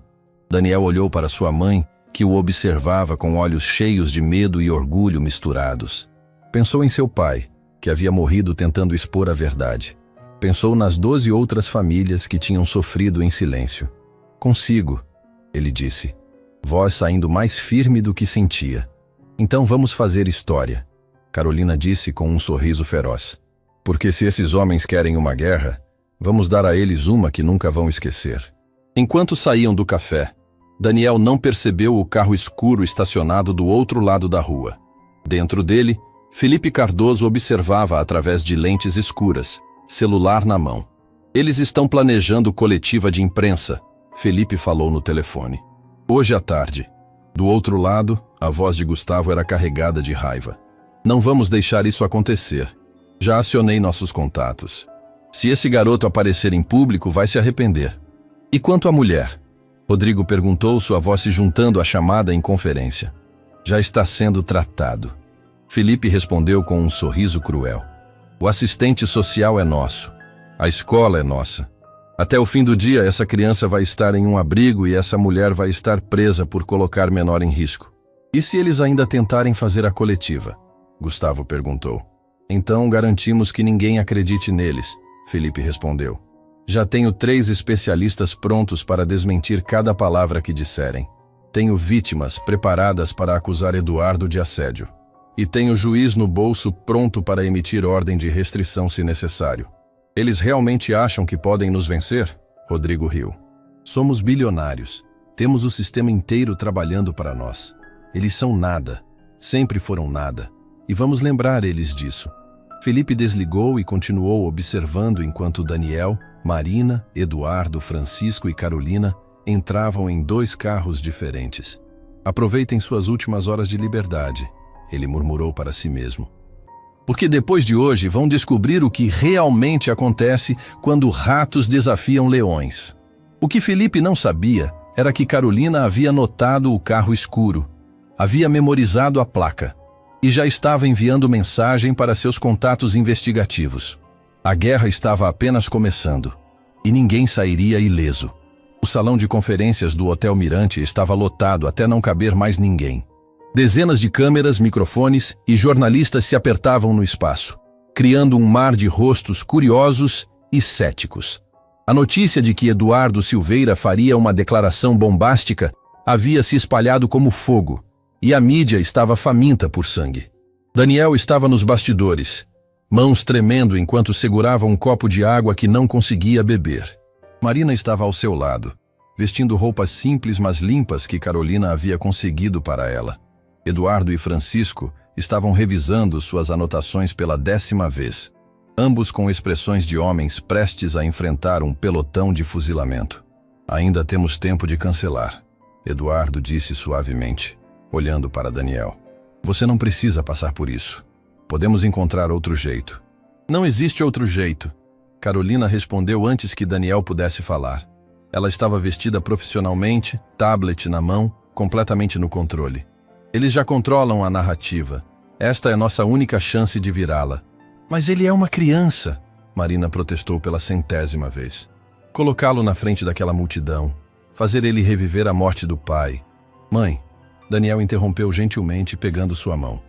Daniel olhou para sua mãe, que o observava com olhos cheios de medo e orgulho misturados. Pensou em seu pai, que havia morrido tentando expor a verdade. Pensou nas 12 outras famílias que tinham sofrido em silêncio. Consigo, ele disse, voz saindo mais firme do que sentia. Então vamos fazer história, Carolina disse com um sorriso feroz. Porque se esses homens querem uma guerra, vamos dar a eles uma que nunca vão esquecer. Enquanto saíam do café, Daniel não percebeu o carro escuro estacionado do outro lado da rua. Dentro dele, Felipe Cardoso observava através de lentes escuras, celular na mão. Eles estão planejando coletiva de imprensa, Felipe falou no telefone. Hoje à tarde. Do outro lado, a voz de Gustavo era carregada de raiva. Não vamos deixar isso acontecer. Já acionei nossos contatos. Se esse garoto aparecer em público, vai se arrepender. E quanto à mulher? Rodrigo perguntou, sua voz se juntando à chamada em conferência. Já está sendo tratado. Felipe respondeu com um sorriso cruel. O assistente social é nosso. A escola é nossa. Até o fim do dia, essa criança vai estar em um abrigo e essa mulher vai estar presa por colocar menor em risco. E se eles ainda tentarem fazer a coletiva? Gustavo perguntou. Então garantimos que ninguém acredite neles, Felipe respondeu. Já tenho 3 especialistas prontos para desmentir cada palavra que disserem. Tenho vítimas preparadas para acusar Eduardo de assédio. E tenho juiz no bolso pronto para emitir ordem de restrição se necessário. Eles realmente acham que podem nos vencer? Rodrigo riu. Somos bilionários. Temos o sistema inteiro trabalhando para nós. Eles são nada. Sempre foram nada. E vamos lembrar eles disso. Felipe desligou e continuou observando enquanto Daniel, Marina, Eduardo, Francisco e Carolina entravam em 2 carros diferentes. Aproveitem suas últimas horas de liberdade, ele murmurou para si mesmo. Porque depois de hoje vão descobrir o que realmente acontece quando ratos desafiam leões. O que Felipe não sabia era que Carolina havia notado o carro escuro, havia memorizado a placa e já estava enviando mensagem para seus contatos investigativos. A guerra estava apenas começando e ninguém sairia ileso. O salão de conferências do Hotel Mirante estava lotado até não caber mais ninguém. Dezenas de câmeras, microfones e jornalistas se apertavam no espaço, criando um mar de rostos curiosos e céticos. A notícia de que Eduardo Silveira faria uma declaração bombástica havia se espalhado como fogo, e a mídia estava faminta por sangue. Daniel estava nos bastidores, mãos tremendo enquanto segurava um copo de água que não conseguia beber. Marina estava ao seu lado, vestindo roupas simples mas limpas que Carolina havia conseguido para ela. Eduardo e Francisco estavam revisando suas anotações pela 10ª vez. ambos com expressões de homens prestes a enfrentar um pelotão de fuzilamento. Ainda temos tempo de cancelar, Eduardo disse suavemente, olhando para Daniel. Você não precisa passar por isso. Podemos encontrar outro jeito. Não existe outro jeito, Carolina respondeu antes que Daniel pudesse falar. Ela estava vestida profissionalmente, tablet na mão, completamente no controle. Eles já controlam a narrativa. Esta é nossa única chance de virá-la. Mas ele é uma criança, Marina protestou pela 100ª vez. Colocá-lo na frente daquela multidão, fazer ele reviver a morte do pai. Mãe, Daniel interrompeu gentilmente, pegando sua mão.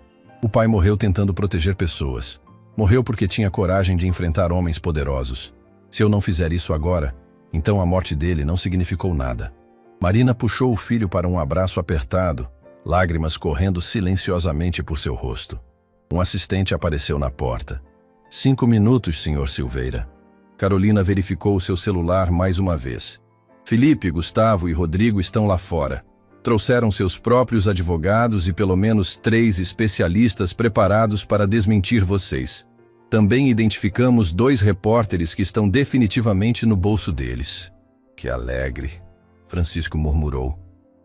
O pai morreu tentando proteger pessoas. Morreu porque tinha coragem de enfrentar homens poderosos. Se eu não fizer isso agora, então a morte dele não significou nada. Marina puxou o filho para um abraço apertado, lágrimas correndo silenciosamente por seu rosto. Um assistente apareceu na porta. 5 minutos, Sr. Silveira. Carolina verificou seu celular mais uma vez. Felipe, Gustavo e Rodrigo estão lá fora. Trouxeram seus próprios advogados e pelo menos 3 especialistas preparados para desmentir vocês. Também identificamos 2 repórteres que estão definitivamente no bolso deles. Que alegre, Francisco murmurou,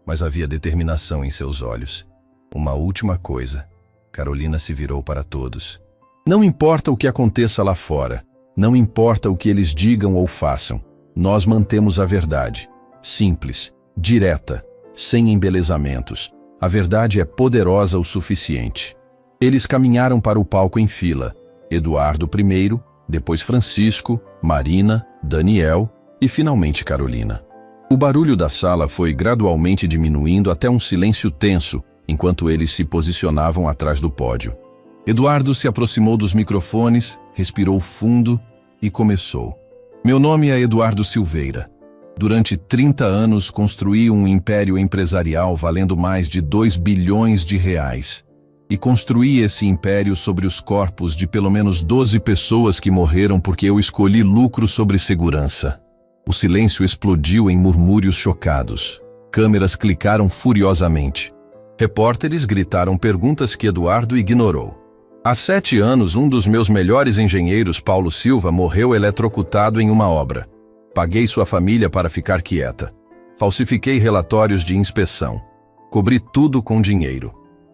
mas havia determinação em seus olhos. Uma última coisa. Carolina se virou para todos. Não importa o que aconteça lá fora, não importa o que eles digam ou façam, nós mantemos a verdade. Simples, direta, sem embelezamentos. A verdade é poderosa o suficiente. Eles caminharam para o palco em fila. Eduardo primeiro, depois Francisco, Marina, Daniel e finalmente Carolina. O barulho da sala foi gradualmente diminuindo até um silêncio tenso, enquanto eles se posicionavam atrás do pódio. Eduardo se aproximou dos microfones, respirou fundo e começou. Meu nome é Eduardo Silveira. Durante 30 anos construí um império empresarial valendo mais de 2 bilhões de reais. E construí esse império sobre os corpos de pelo menos 12 pessoas que morreram porque eu escolhi lucro sobre segurança. O silêncio explodiu em murmúrios chocados. Câmeras clicaram furiosamente. Repórteres gritaram perguntas que Eduardo ignorou. Há 7 anos, um dos meus melhores engenheiros, Paulo Silva, morreu eletrocutado em uma obra. Paguei sua família para ficar quieta. Falsifiquei relatórios de inspeção. Cobri tudo com dinheiro.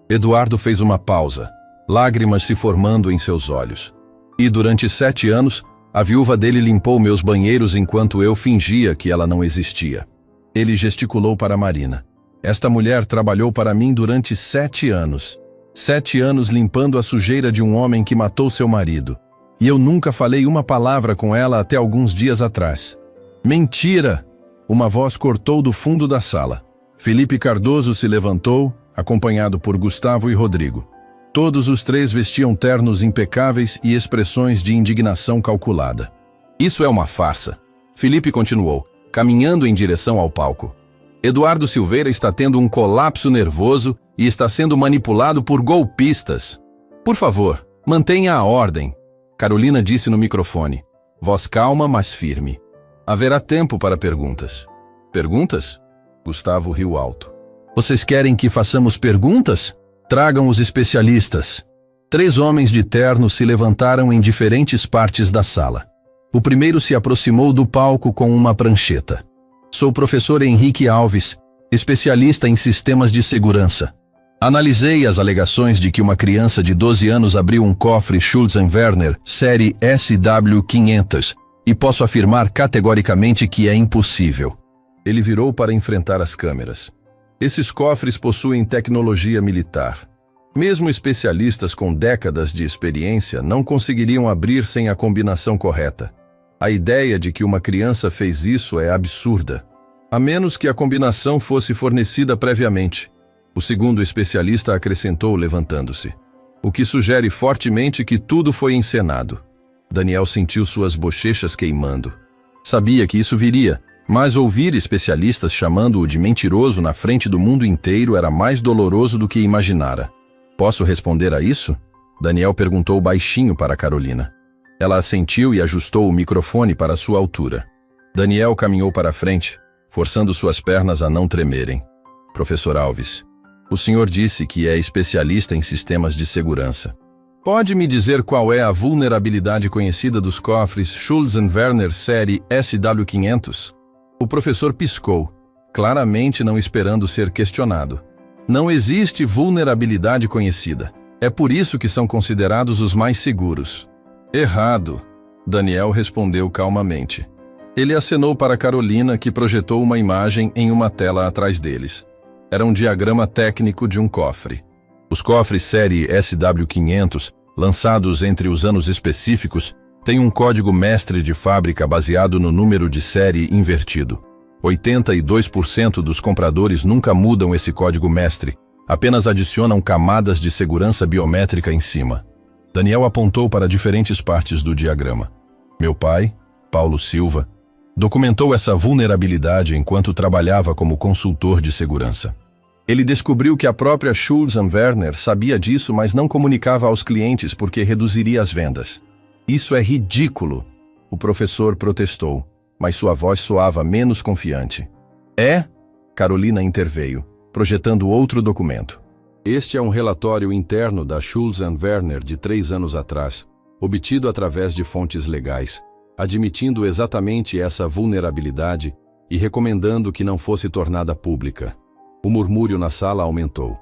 Eduardo fez uma pausa, lágrimas se formando em seus olhos. E durante 7 anos, a viúva dele limpou meus banheiros enquanto eu fingia que ela não existia. Ele gesticulou para Marina. Esta mulher trabalhou para mim durante 7 anos. 7 anos limpando a sujeira de um homem que matou seu marido. E eu nunca falei uma palavra com ela até alguns dias atrás. Mentira! Uma voz cortou do fundo da sala. Felipe Cardoso se levantou, acompanhado por Gustavo e Rodrigo. Todos os 3 vestiam ternos impecáveis e expressões de indignação calculada. Isso é uma farsa. Felipe continuou, caminhando em direção ao palco. Eduardo Silveira está tendo um colapso nervoso e está sendo manipulado por golpistas. Por favor, mantenha a ordem, Carolina disse no microfone. Voz calma, mas firme. Haverá tempo para perguntas. Perguntas? Gustavo riu alto. Vocês querem que façamos perguntas? Tragam os especialistas. 3 homens de terno se levantaram em diferentes partes da sala. O primeiro se aproximou do palco com uma prancheta. Sou o professor Henrique Alves, especialista em sistemas de segurança. Analisei as alegações de que uma criança de 12 anos abriu um cofre Schultz & Werner série SW500 e posso afirmar categoricamente que é impossível. Ele virou para enfrentar as câmeras. Esses cofres possuem tecnologia militar. Mesmo especialistas com décadas de experiência não conseguiriam abrir sem a combinação correta. A ideia de que uma criança fez isso é absurda, a menos que a combinação fosse fornecida previamente. O segundo especialista acrescentou, levantando-se. O que sugere fortemente que tudo foi encenado. Daniel sentiu suas bochechas queimando. Sabia que isso viria, mas ouvir especialistas chamando-o de mentiroso na frente do mundo inteiro era mais doloroso do que imaginara. Posso responder a isso? Daniel perguntou baixinho para Carolina. Ela assentiu e ajustou o microfone para sua altura. Daniel caminhou para a frente, forçando suas pernas a não tremerem. Professor Alves, o senhor disse que é especialista em sistemas de segurança. Pode me dizer qual é a vulnerabilidade conhecida dos cofres Schultz & Werner série SW500? O professor piscou, claramente não esperando ser questionado. Não existe vulnerabilidade conhecida. É por isso que são considerados os mais seguros. Errado, Daniel respondeu calmamente. Ele acenou para Carolina, que projetou uma imagem em uma tela atrás deles. Era um diagrama técnico de um cofre. Os cofres série SW500, lançados entre os anos específicos, têm um código mestre de fábrica baseado no número de série invertido. 82% dos compradores nunca mudam esse código mestre, apenas adicionam camadas de segurança biométrica em cima. Daniel apontou para diferentes partes do diagrama. Meu pai, Paulo Silva, documentou essa vulnerabilidade enquanto trabalhava como consultor de segurança. Ele descobriu que a própria Schultz & Werner sabia disso, mas não comunicava aos clientes porque reduziria as vendas. Isso é ridículo, o professor protestou, mas sua voz soava menos confiante. Carolina interveio, projetando outro documento. Este é um relatório interno da Schultz & Werner de 3 anos atrás, obtido através de fontes legais, admitindo exatamente essa vulnerabilidade e recomendando que não fosse tornada pública. O murmúrio na sala aumentou.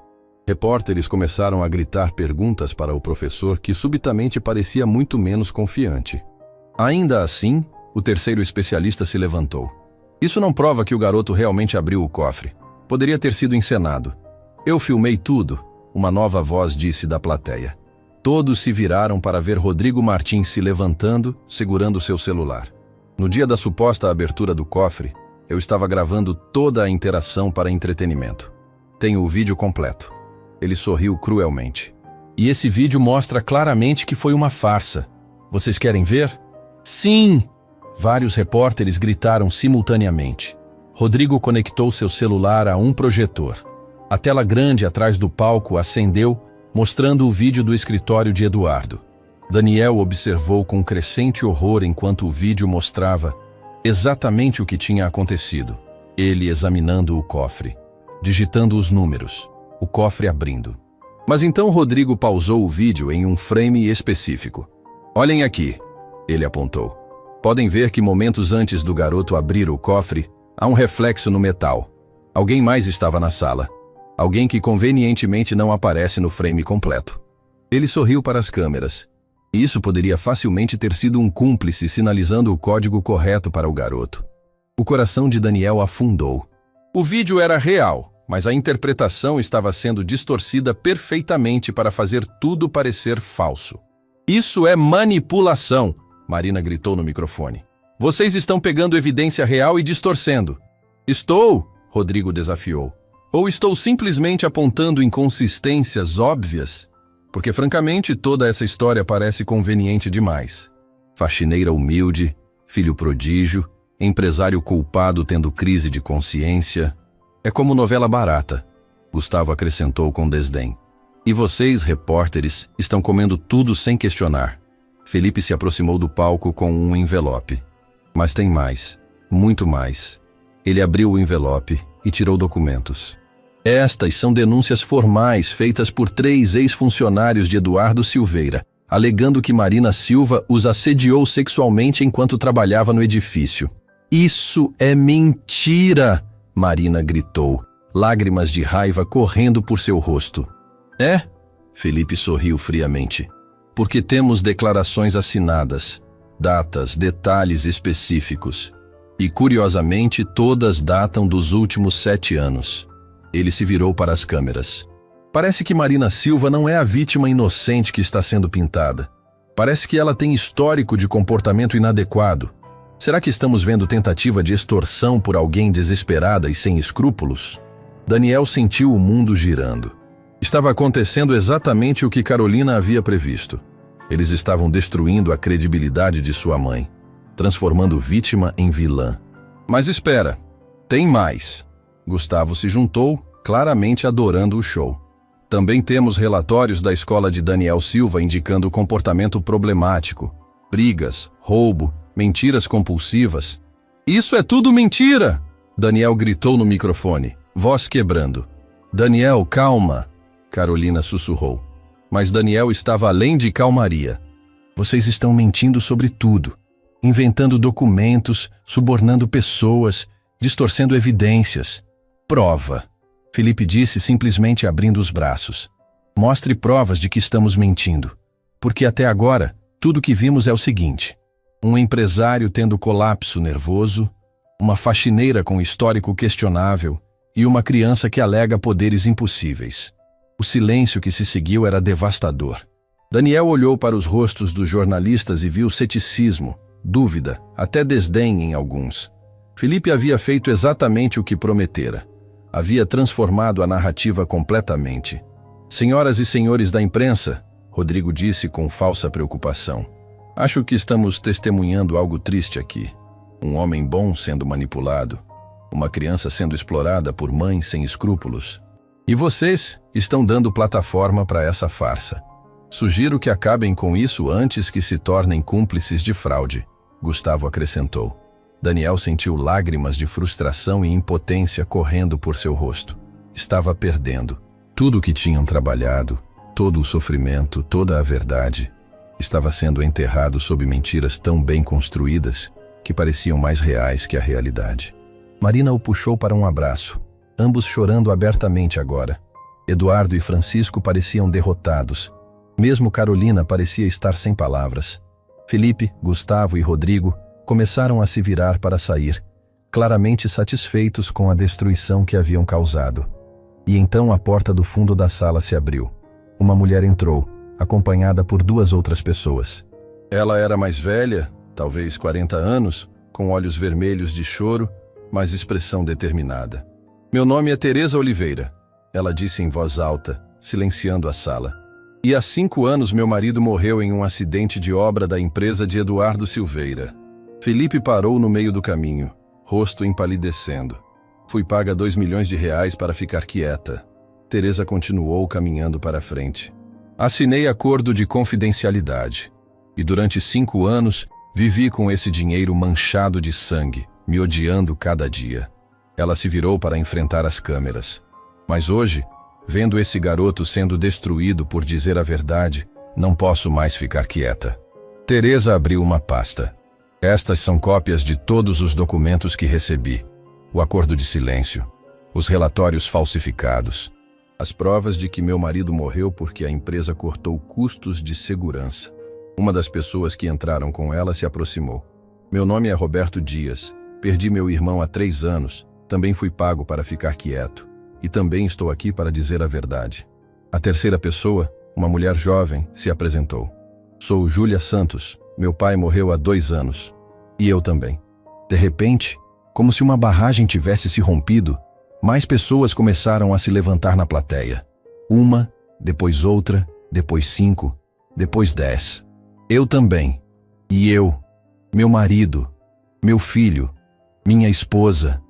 Repórteres começaram a gritar perguntas para o professor, que subitamente parecia muito menos confiante. Ainda assim, o terceiro especialista se levantou. Isso não prova que o garoto realmente abriu o cofre. Poderia ter sido encenado. Eu filmei tudo, uma nova voz disse da plateia. Todos se viraram para ver Rodrigo Martins se levantando, segurando seu celular. No dia da suposta abertura do cofre, eu estava gravando toda a interação para entretenimento. Tenho o vídeo completo. Ele sorriu cruelmente. E esse vídeo mostra claramente que foi uma farsa. Vocês querem ver? Sim! Vários repórteres gritaram simultaneamente. Rodrigo conectou seu celular a um projetor. A tela grande atrás do palco acendeu, mostrando o vídeo do escritório de Eduardo. Daniel observou com crescente horror enquanto o vídeo mostrava exatamente o que tinha acontecido. Ele examinando o cofre, digitando os números, o cofre abrindo. Mas então Rodrigo pausou o vídeo em um frame específico. Olhem aqui, ele apontou. Podem ver que momentos antes do garoto abrir o cofre, há um reflexo no metal. Alguém mais estava na sala. Alguém que convenientemente não aparece no frame completo. Ele sorriu para as câmeras. Isso poderia facilmente ter sido um cúmplice sinalizando o código correto para o garoto. O coração de Daniel afundou. O vídeo era real, mas a interpretação estava sendo distorcida perfeitamente para fazer tudo parecer falso. Isso é manipulação, Marina gritou no microfone. Vocês estão pegando evidência real e distorcendo. Estou, Rodrigo desafiou. Ou estou simplesmente apontando inconsistências óbvias? Porque, francamente, toda essa história parece conveniente demais. Faxineira humilde, filho prodígio, empresário culpado tendo crise de consciência. É como novela barata, Gustavo acrescentou com desdém. E vocês, repórteres, estão comendo tudo sem questionar. Felipe se aproximou do palco com um envelope. Mas tem mais, muito mais. Ele abriu o envelope e tirou documentos. Estas são denúncias formais feitas por 3 ex-funcionários de Eduardo Silveira, alegando que Marina Silva os assediou sexualmente enquanto trabalhava no edifício. Isso é mentira! Marina gritou, lágrimas de raiva correndo por seu rosto. É? Felipe sorriu friamente. Porque temos declarações assinadas, datas, detalhes específicos. E, curiosamente, todas datam dos últimos 7 anos. Ele se virou para as câmeras. Parece que Marina Silva não é a vítima inocente que está sendo pintada. Parece que ela tem histórico de comportamento inadequado. Será que estamos vendo tentativa de extorsão por alguém desesperada e sem escrúpulos? Daniel sentiu o mundo girando. Estava acontecendo exatamente o que Carolina havia previsto. Eles estavam destruindo a credibilidade de sua mãe, transformando vítima em vilã. Mas espera, tem mais. Gustavo se juntou, claramente adorando o show. Também temos relatórios da escola de Daniel Silva indicando comportamento problemático, brigas, roubo, mentiras compulsivas. Isso é tudo mentira! Daniel gritou no microfone, voz quebrando. Daniel, calma! Carolina sussurrou. Mas Daniel estava além de calmaria. Vocês estão mentindo sobre tudo, inventando documentos, subornando pessoas, distorcendo evidências. Prova. Felipe disse, simplesmente abrindo os braços. Mostre provas de que estamos mentindo. Porque até agora, tudo que vimos é o seguinte: um empresário tendo colapso nervoso, uma faxineira com histórico questionável e uma criança que alega poderes impossíveis. O silêncio que se seguiu era devastador. Daniel olhou para os rostos dos jornalistas e viu ceticismo, dúvida, até desdém em alguns. Felipe havia feito exatamente o que prometera. Havia transformado a narrativa completamente. Senhoras e senhores da imprensa, Rodrigo disse com falsa preocupação. Acho que estamos testemunhando algo triste aqui. Um homem bom sendo manipulado. Uma criança sendo explorada por mães sem escrúpulos. E vocês estão dando plataforma para essa farsa. Sugiro que acabem com isso antes que se tornem cúmplices de fraude, Gustavo acrescentou. Daniel sentiu lágrimas de frustração e impotência correndo por seu rosto. Estava perdendo. Tudo o que tinham trabalhado, todo o sofrimento, toda a verdade, estava sendo enterrado sob mentiras tão bem construídas que pareciam mais reais que a realidade. Marina o puxou para um abraço, ambos chorando abertamente agora. Eduardo e Francisco pareciam derrotados. Mesmo Carolina parecia estar sem palavras. Felipe, Gustavo e Rodrigo começaram a se virar para sair, claramente satisfeitos com a destruição que haviam causado. E então a porta do fundo da sala se abriu. Uma mulher entrou, acompanhada por 2 outras pessoas. Ela era mais velha, talvez 40 anos, com olhos vermelhos de choro, mas expressão determinada. Meu nome é Teresa Oliveira, ela disse em voz alta, silenciando a sala. E há 5 anos meu marido morreu em um acidente de obra da empresa de Eduardo Silveira. Felipe parou no meio do caminho, rosto empalidecendo. Fui paga R$2 milhões para ficar quieta. Teresa continuou caminhando para a frente. Assinei acordo de confidencialidade. E durante 5 anos, vivi com esse dinheiro manchado de sangue, me odiando cada dia. Ela se virou para enfrentar as câmeras. Mas hoje, vendo esse garoto sendo destruído por dizer a verdade, não posso mais ficar quieta. Teresa abriu uma pasta. Estas são cópias de todos os documentos que recebi. O acordo de silêncio, os relatórios falsificados, as provas de que meu marido morreu porque a empresa cortou custos de segurança. Uma das pessoas que entraram com ela se aproximou. Meu nome é Roberto Dias. Perdi meu irmão há 3 anos. Também fui pago para ficar quieto. E também estou aqui para dizer a verdade. A terceira pessoa, uma mulher jovem, se apresentou. Sou Júlia Santos. Meu pai morreu há 2 anos. E eu também. De repente, como se uma barragem tivesse se rompido, mais pessoas começaram a se levantar na plateia. Uma, depois outra, depois 5, depois 10. Eu também. E eu. Meu marido. Meu filho. Minha esposa.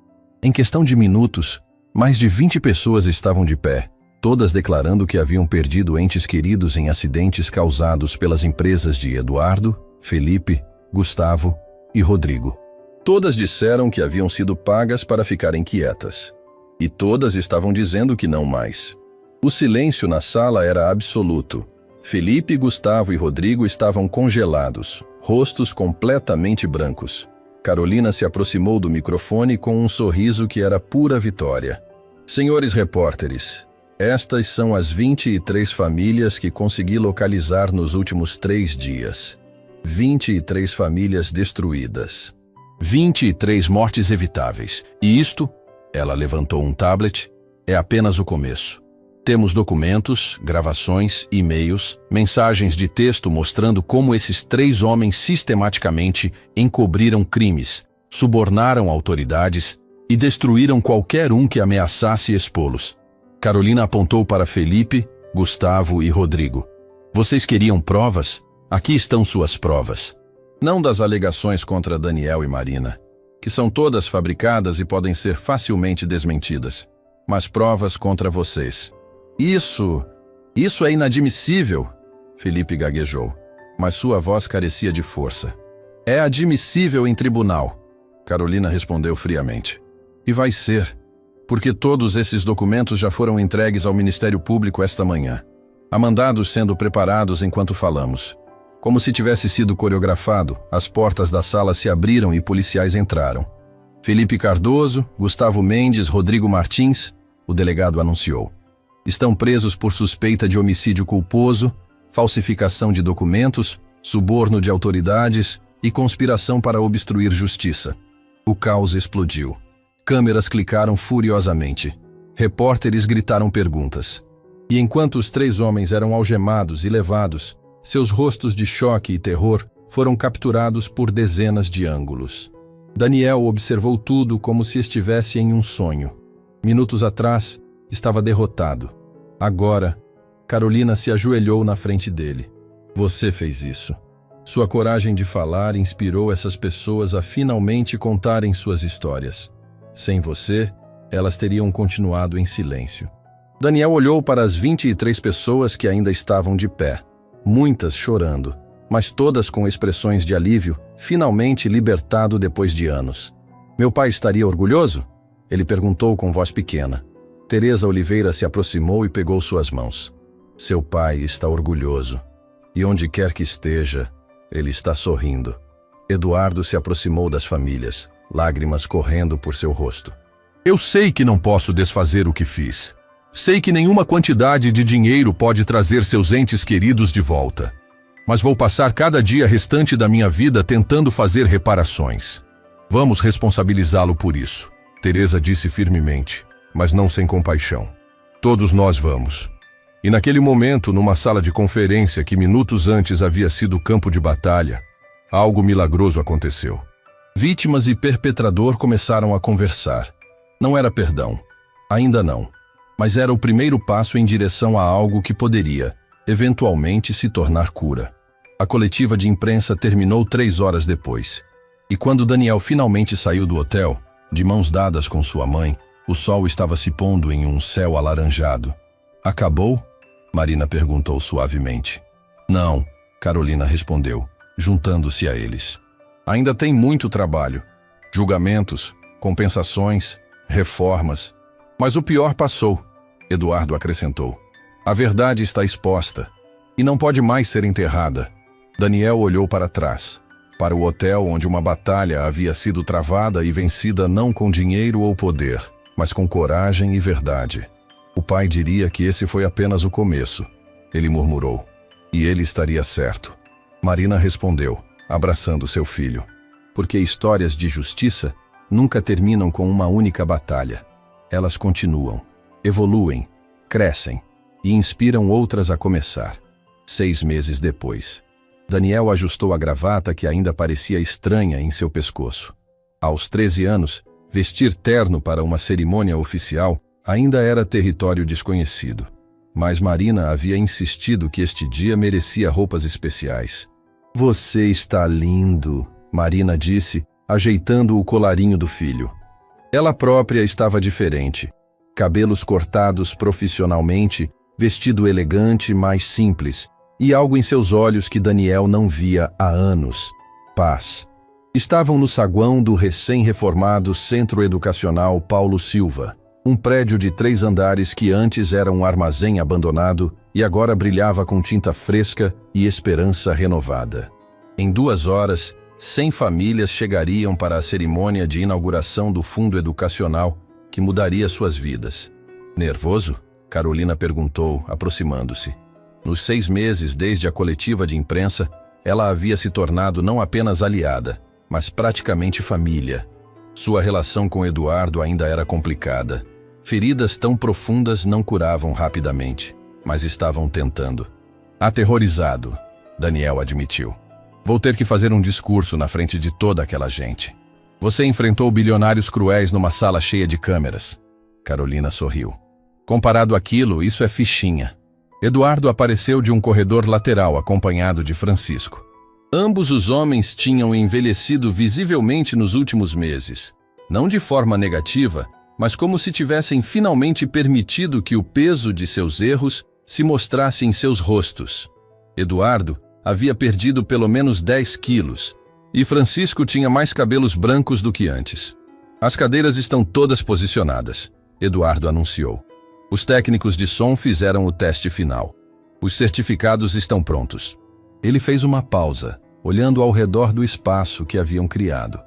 Em questão de minutos, mais de 20 pessoas estavam de pé, todas declarando que haviam perdido entes queridos em acidentes causados pelas empresas de Eduardo, Felipe, Gustavo e Rodrigo. Todas disseram que haviam sido pagas para ficarem quietas. E todas estavam dizendo que não mais. O silêncio na sala era absoluto. Felipe, Gustavo e Rodrigo estavam congelados, rostos completamente brancos. Carolina se aproximou do microfone com um sorriso que era pura vitória. Senhores repórteres, estas são as 23 famílias que consegui localizar nos últimos 3 dias. 23 famílias destruídas. 23 mortes evitáveis. E isto, ela levantou um tablet, é apenas o começo. Temos documentos, gravações, e-mails, mensagens de texto mostrando como esses 3 homens sistematicamente encobriram crimes, subornaram autoridades e destruíram qualquer um que ameaçasse expô-los. Carolina apontou para Felipe, Gustavo e Rodrigo. Vocês queriam provas? Aqui estão suas provas. Não das alegações contra Daniel e Marina, que são todas fabricadas e podem ser facilmente desmentidas, mas provas contra vocês. Isso é inadmissível, Felipe gaguejou, mas sua voz carecia de força. É admissível em tribunal, Carolina respondeu friamente. E vai ser, porque todos esses documentos já foram entregues ao Ministério Público esta manhã. Há mandados sendo preparados enquanto falamos. Como se tivesse sido coreografado, as portas da sala se abriram e policiais entraram. Felipe Cardoso, Gustavo Mendes, Rodrigo Martins, o delegado anunciou. Estão presos por suspeita de homicídio culposo, falsificação de documentos, suborno de autoridades e conspiração para obstruir justiça. O caos explodiu. Câmeras clicaram furiosamente. Repórteres gritaram perguntas. E enquanto os 3 homens eram algemados e levados, seus rostos de choque e terror foram capturados por dezenas de ângulos. Daniel observou tudo como se estivesse em um sonho. Minutos atrás, estava derrotado. Agora, Carolina se ajoelhou na frente dele. Você fez isso. Sua coragem de falar inspirou essas pessoas a finalmente contarem suas histórias. Sem você, elas teriam continuado em silêncio. Daniel olhou para as 23 pessoas que ainda estavam de pé, muitas chorando, mas todas com expressões de alívio, finalmente libertado depois de anos. Meu pai estaria orgulhoso? Ele perguntou com voz pequena. Teresa Oliveira se aproximou e pegou suas mãos. Seu pai está orgulhoso. E onde quer que esteja, ele está sorrindo. Eduardo se aproximou das famílias, lágrimas correndo por seu rosto. Eu sei que não posso desfazer o que fiz. Sei que nenhuma quantidade de dinheiro pode trazer seus entes queridos de volta. Mas vou passar cada dia restante da minha vida tentando fazer reparações. Vamos responsabilizá-lo por isso, Teresa disse firmemente, mas não sem compaixão. Todos nós vamos. E naquele momento, numa sala de conferência que minutos antes havia sido campo de batalha, algo milagroso aconteceu. Vítimas e perpetrador começaram a conversar. Não era perdão, ainda não, mas era o primeiro passo em direção a algo que poderia, eventualmente, se tornar cura. A coletiva de imprensa terminou 3 horas depois. E quando Daniel finalmente saiu do hotel, de mãos dadas com sua mãe, o sol estava se pondo em um céu alaranjado. Acabou? Marina perguntou suavemente. Não, Carolina respondeu, juntando-se a eles. Ainda tem muito trabalho. Julgamentos, compensações, reformas. Mas o pior passou, Eduardo acrescentou. A verdade está exposta e não pode mais ser enterrada. Daniel olhou para trás, para o hotel onde uma batalha havia sido travada e vencida não com dinheiro ou poder, mas com coragem e verdade. O pai diria que esse foi apenas o começo, ele murmurou. E ele estaria certo. Marina respondeu, abraçando seu filho. Porque histórias de justiça nunca terminam com uma única batalha. Elas continuam, evoluem, crescem e inspiram outras a começar. 6 meses depois, Daniel ajustou a gravata que ainda parecia estranha em seu pescoço. Aos 13 anos, vestir terno para uma cerimônia oficial ainda era território desconhecido. Mas Marina havia insistido que este dia merecia roupas especiais. Você está lindo, Marina disse, ajeitando o colarinho do filho. Ela própria estava diferente. Cabelos cortados profissionalmente, vestido elegante, mas simples, e algo em seus olhos que Daniel não via há anos. Paz. Estavam no saguão do recém-reformado Centro Educacional Paulo Silva, um prédio de 3 andares que antes era um armazém abandonado e agora brilhava com tinta fresca e esperança renovada. Em 2 horas, 100 famílias chegariam para a cerimônia de inauguração do fundo educacional que mudaria suas vidas. Nervoso? Carolina perguntou, aproximando-se. Nos 6 meses desde a coletiva de imprensa, ela havia se tornado não apenas aliada, mas praticamente família. Sua relação com Eduardo ainda era complicada. Feridas tão profundas não curavam rapidamente, mas estavam tentando. Aterrorizado, Daniel admitiu. Vou ter que fazer um discurso na frente de toda aquela gente. Você enfrentou bilionários cruéis numa sala cheia de câmeras. Carolina sorriu. Comparado àquilo, isso é fichinha. Eduardo apareceu de um corredor lateral acompanhado de Francisco. Ambos os homens tinham envelhecido visivelmente nos últimos meses. Não de forma negativa, mas como se tivessem finalmente permitido que o peso de seus erros se mostrasse em seus rostos. Eduardo havia perdido pelo menos 10 quilos, e Francisco tinha mais cabelos brancos do que antes. As cadeiras estão todas posicionadas, Eduardo anunciou. Os técnicos de som fizeram o teste final. Os certificados estão prontos. Ele fez uma pausa, olhando ao redor do espaço que haviam criado.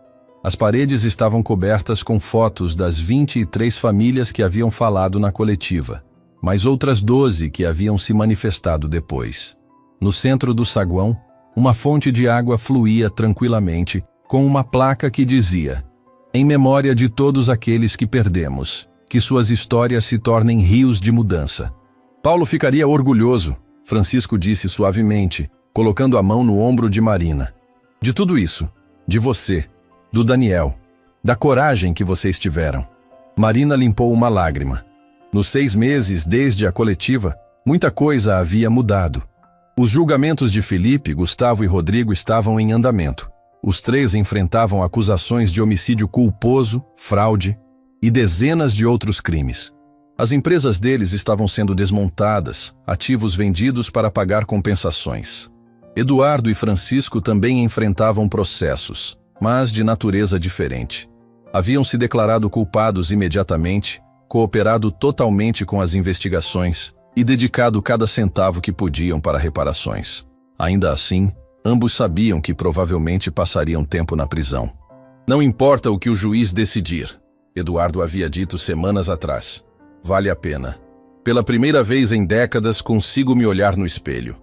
As paredes estavam cobertas com fotos das 23 famílias que haviam falado na coletiva, mais outras 12 que haviam se manifestado depois. No centro do saguão, uma fonte de água fluía tranquilamente, com uma placa que dizia: "Em memória de todos aqueles que perdemos, que suas histórias se tornem rios de mudança." Paulo ficaria orgulhoso, Francisco disse suavemente, colocando a mão no ombro de Marina. "De tudo isso, de você, do Daniel, da coragem que vocês tiveram." Marina limpou uma lágrima. Nos 6 meses desde a coletiva, muita coisa havia mudado. Os julgamentos de Felipe, Gustavo e Rodrigo estavam em andamento. Os 3 enfrentavam acusações de homicídio culposo, fraude e dezenas de outros crimes. As empresas deles estavam sendo desmontadas, ativos vendidos para pagar compensações. Eduardo e Francisco também enfrentavam processos, mas de natureza diferente. Haviam se declarado culpados imediatamente, cooperado totalmente com as investigações e dedicado cada centavo que podiam para reparações. Ainda assim, ambos sabiam que provavelmente passariam tempo na prisão. "Não importa o que o juiz decidir", Eduardo havia dito semanas atrás. "Vale a pena. Pela primeira vez em décadas consigo me olhar no espelho."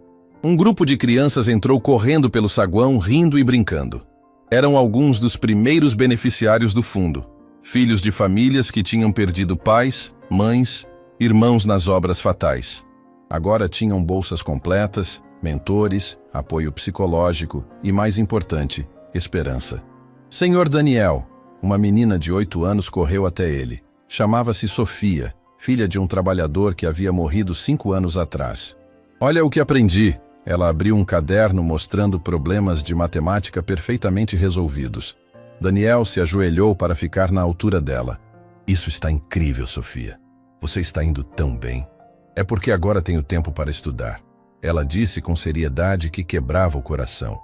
Um grupo de crianças entrou correndo pelo saguão, rindo e brincando. Eram alguns dos primeiros beneficiários do fundo, filhos de famílias que tinham perdido pais, mães, irmãos nas obras fatais. Agora tinham bolsas completas, mentores, apoio psicológico e, mais importante, esperança. "Senhor Daniel", uma menina de 8 anos correu até ele. Chamava-se Sofia, filha de um trabalhador que havia morrido 5 anos atrás. "Olha o que aprendi." Ela abriu um caderno mostrando problemas de matemática perfeitamente resolvidos. Daniel se ajoelhou para ficar na altura dela. "Isso está incrível, Sofia. Você está indo tão bem." "É porque agora tenho tempo para estudar." Ela disse com seriedade que quebrava o coração.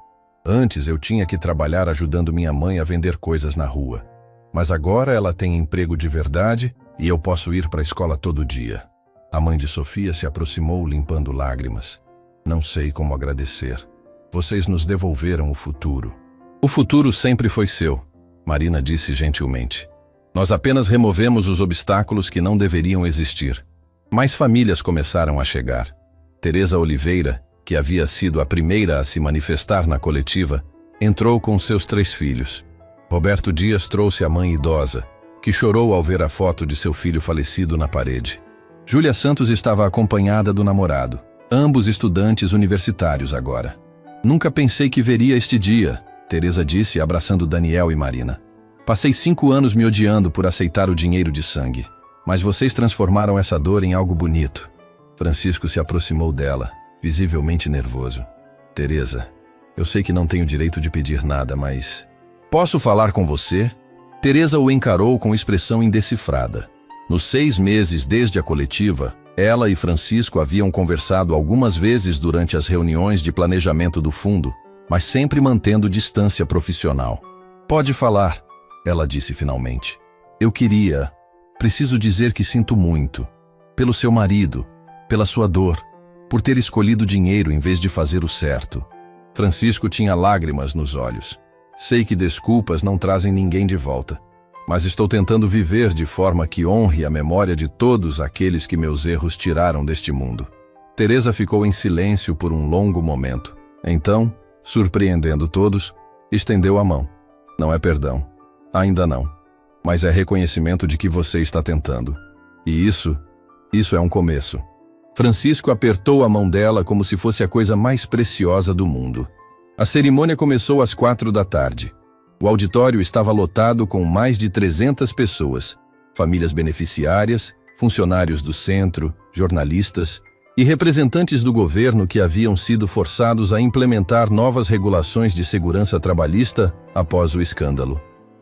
"Antes eu tinha que trabalhar ajudando minha mãe a vender coisas na rua. Mas agora ela tem emprego de verdade e eu posso ir para a escola todo dia." A mãe de Sofia se aproximou limpando lágrimas. "Não sei como agradecer. Vocês nos devolveram o futuro." "O futuro sempre foi seu", Marina disse gentilmente. "Nós apenas removemos os obstáculos que não deveriam existir." Mais famílias começaram a chegar. Teresa Oliveira, que havia sido a primeira a se manifestar na coletiva, entrou com seus 3 filhos. Roberto Dias trouxe a mãe idosa, que chorou ao ver a foto de seu filho falecido na parede. Júlia Santos estava acompanhada do namorado, ambos estudantes universitários agora. "Nunca pensei que veria este dia", Teresa disse, abraçando Daniel e Marina. "Passei 5 anos me odiando por aceitar o dinheiro de sangue, mas vocês transformaram essa dor em algo bonito." Francisco se aproximou dela, visivelmente nervoso. "Teresa, eu sei que não tenho direito de pedir nada, mas... posso falar com você?" Teresa o encarou com expressão indecifrada. Nos 6 meses desde a coletiva, ela e Francisco haviam conversado algumas vezes durante as reuniões de planejamento do fundo, mas sempre mantendo distância profissional. "Pode falar", ela disse finalmente. Preciso dizer que sinto muito. Pelo seu marido, pela sua dor, por ter escolhido dinheiro em vez de fazer o certo." Francisco tinha lágrimas nos olhos. "Sei que desculpas não trazem ninguém de volta, mas estou tentando viver de forma que honre a memória de todos aqueles que meus erros tiraram deste mundo." Teresa ficou em silêncio por um longo momento. Então, surpreendendo todos, estendeu a mão. "Não é perdão. Ainda não. Mas é reconhecimento de que você está tentando. E isso é um começo." Francisco apertou a mão dela como se fosse a coisa mais preciosa do mundo. A cerimônia começou às 4 da tarde. O auditório estava lotado com mais de 300 pessoas, famílias beneficiárias, funcionários do centro, jornalistas e representantes do governo que haviam sido forçados a implementar novas regulações de segurança trabalhista após o escândalo.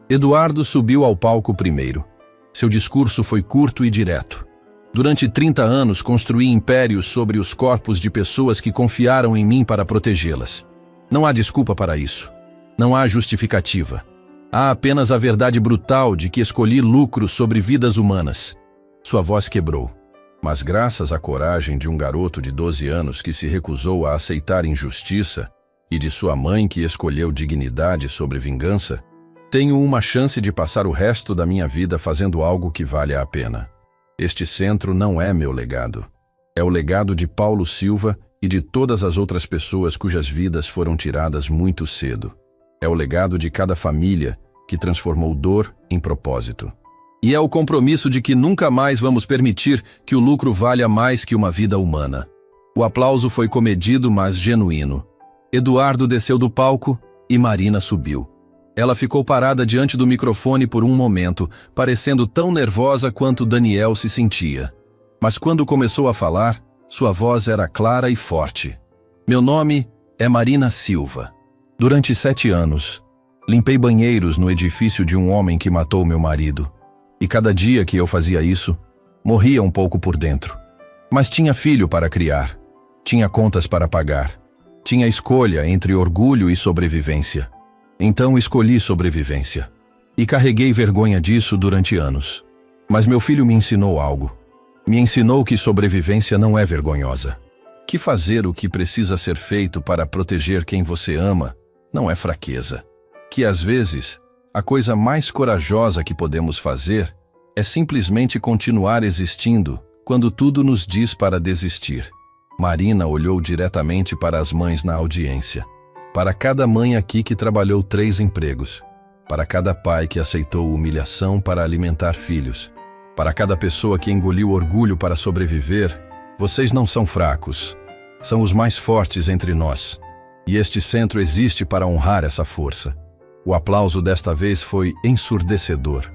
Eduardo subiu ao palco primeiro. Seu discurso foi curto e direto. "Durante 30 anos construí impérios sobre os corpos de pessoas que confiaram em mim para protegê-las. Não há desculpa para isso. Não há justificativa. Há apenas a verdade brutal de que escolhi lucro sobre vidas humanas." Sua voz quebrou. Mas graças à coragem de um garoto de 12 anos que se recusou a aceitar injustiça e de sua mãe que escolheu dignidade sobre vingança, tenho uma chance de passar o resto da minha vida fazendo algo que valha a pena. Este centro não é meu legado. É o legado de Paulo Silva e de todas as outras pessoas cujas vidas foram tiradas muito cedo. É o legado de cada família que transformou dor em propósito. E é o compromisso de que nunca mais vamos permitir que o lucro valha mais que uma vida humana. O aplauso foi comedido, mas genuíno. Eduardo desceu do palco e Marina subiu. Ela ficou parada diante do microfone por um momento, parecendo tão nervosa quanto Daniel se sentia. Mas quando começou a falar, sua voz era clara e forte. Meu nome é Marina Silva. Durante 7 anos, limpei banheiros no edifício de um homem que matou meu marido. E cada dia que eu fazia isso, morria um pouco por dentro. Mas tinha filho para criar, tinha contas para pagar, tinha escolha entre orgulho e sobrevivência. Então escolhi sobrevivência. E carreguei vergonha disso durante anos. Mas meu filho me ensinou algo. Me ensinou que sobrevivência não é vergonhosa. Que fazer o que precisa ser feito para proteger quem você ama não é fraqueza. Que às vezes, a coisa mais corajosa que podemos fazer é simplesmente continuar existindo quando tudo nos diz para desistir. Marina olhou diretamente para as mães na audiência. Para cada mãe aqui que trabalhou 3 empregos. Para cada pai que aceitou humilhação para alimentar filhos. Para cada pessoa que engoliu orgulho para sobreviver, vocês não são fracos. São os mais fortes entre nós. E este centro existe para honrar essa força. O aplauso desta vez foi ensurdecedor.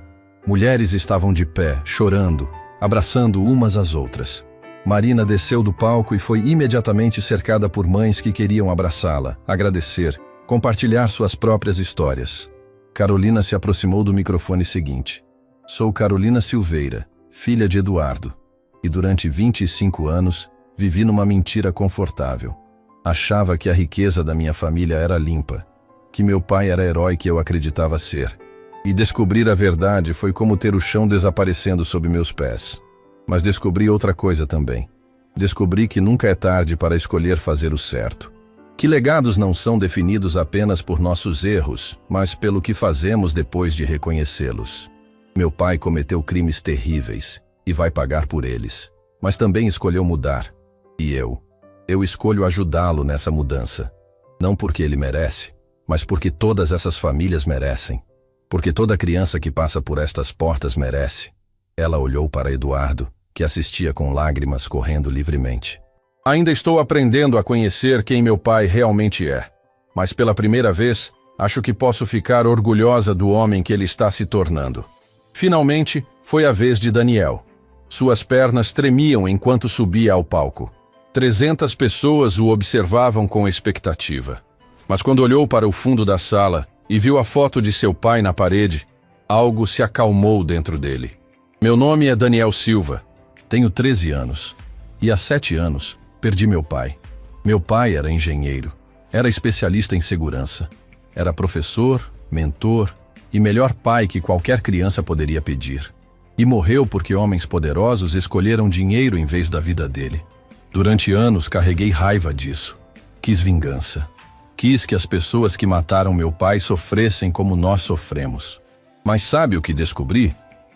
Mulheres estavam de pé, chorando, abraçando umas às outras. Marina desceu do palco e foi imediatamente cercada por mães que queriam abraçá-la, agradecer, compartilhar suas próprias histórias. Carolina se aproximou do microfone seguinte. Sou Carolina Silveira, filha de Eduardo, e durante 25 anos vivi numa mentira confortável. Achava que a riqueza da minha família era limpa, que meu pai era herói que eu acreditava ser. E descobrir a verdade foi como ter o chão desaparecendo sob meus pés. Mas descobri outra coisa também. Descobri que nunca é tarde para escolher fazer o certo. Que legados não são definidos apenas por nossos erros, mas pelo que fazemos depois de reconhecê-los. Meu pai cometeu crimes terríveis e vai pagar por eles, mas também escolheu mudar. E eu escolho ajudá-lo nessa mudança. Não porque ele merece, mas porque todas essas famílias merecem. Porque toda criança que passa por estas portas merece. Ela olhou para Eduardo, que assistia com lágrimas correndo livremente. Ainda estou aprendendo a conhecer quem meu pai realmente é. Mas pela primeira vez, acho que posso ficar orgulhosa do homem que ele está se tornando. Finalmente, foi a vez de Daniel. Suas pernas tremiam enquanto subia ao palco. 300 pessoas o observavam com expectativa. Mas quando olhou para o fundo da sala e viu a foto de seu pai na parede, algo se acalmou dentro dele. Meu nome é Daniel Silva. Tenho 13 anos. E há 7 anos, perdi meu pai. Meu pai era engenheiro. Era especialista em segurança. Era professor, mentor e melhor pai que qualquer criança poderia pedir. E morreu porque homens poderosos escolheram dinheiro em vez da vida dele. Durante anos carreguei raiva disso. Quis vingança. Quis que as pessoas que mataram meu pai sofressem como nós sofremos. Mas sabe o que descobri?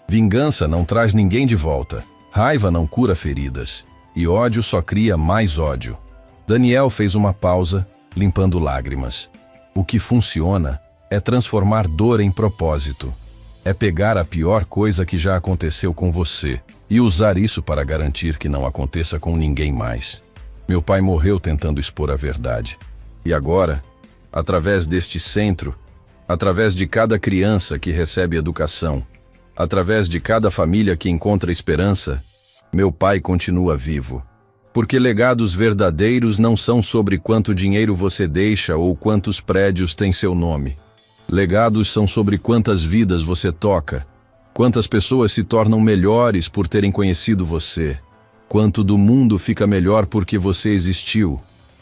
Vingança não traz ninguém de volta. Raiva não cura feridas. E ódio só cria mais ódio. Daniel fez uma pausa, limpando lágrimas. O que funciona é transformar dor em propósito. É pegar a pior coisa que já aconteceu com você e usar isso para garantir que não aconteça com ninguém mais. Meu pai morreu tentando expor a verdade. E agora, através deste centro, através de cada criança que recebe educação, através de cada família que encontra esperança, meu pai continua vivo. Porque legados verdadeiros não são sobre quanto dinheiro você deixa ou quantos prédios têm seu nome. Legados são sobre quantas vidas você toca, quantas pessoas se tornam melhores por terem conhecido você, quanto do mundo fica melhor porque você existiu.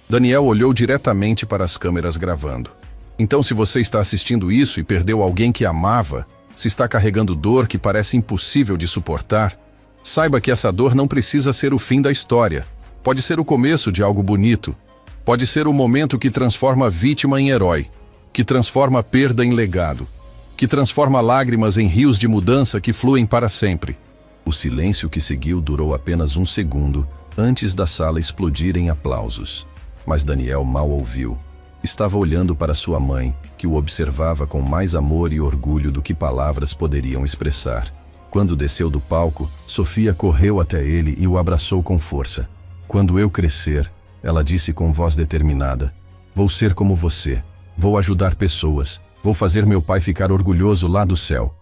Daniel olhou diretamente para as câmeras gravando. Então, se você está assistindo isso e perdeu alguém que amava, se está carregando dor que parece impossível de suportar, Saiba que essa dor não precisa ser o fim da história. Pode ser o começo de algo bonito. Pode ser o momento que transforma a vítima em herói, que transforma a perda em legado, que transforma lágrimas em rios de mudança que fluem para sempre. O silêncio que seguiu durou apenas um segundo antes da sala explodir em aplausos. Mas Daniel mal ouviu. Estava olhando para sua mãe, que o observava com mais amor e orgulho do que palavras poderiam expressar. Quando desceu do palco, Sofia correu até ele e o abraçou com força. Quando eu crescer, ela disse com voz determinada, vou ser como você, vou ajudar pessoas, vou fazer meu pai ficar orgulhoso lá do céu.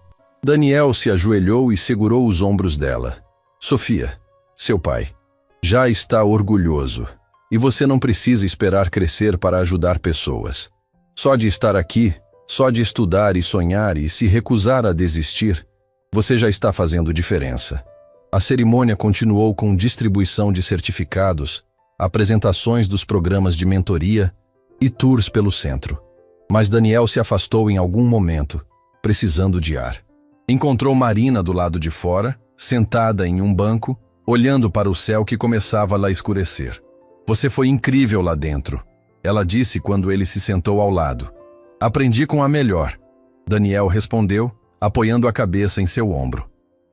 Daniel se ajoelhou e segurou os ombros dela. Sofia, seu pai, já está orgulhoso. E você não precisa esperar crescer para ajudar pessoas. Só de estar aqui, só de estudar e sonhar e se recusar a desistir, você já está fazendo diferença. A cerimônia continuou com distribuição de certificados, apresentações dos programas de mentoria e tours pelo centro. Mas Daniel se afastou em algum momento, precisando de ar. Encontrou Marina do lado de fora, sentada em um banco, olhando para o céu que começava a escurecer. Você foi incrível lá dentro, ela disse quando ele se sentou ao lado. Aprendi com a melhor. Daniel respondeu, apoiando a cabeça em seu ombro.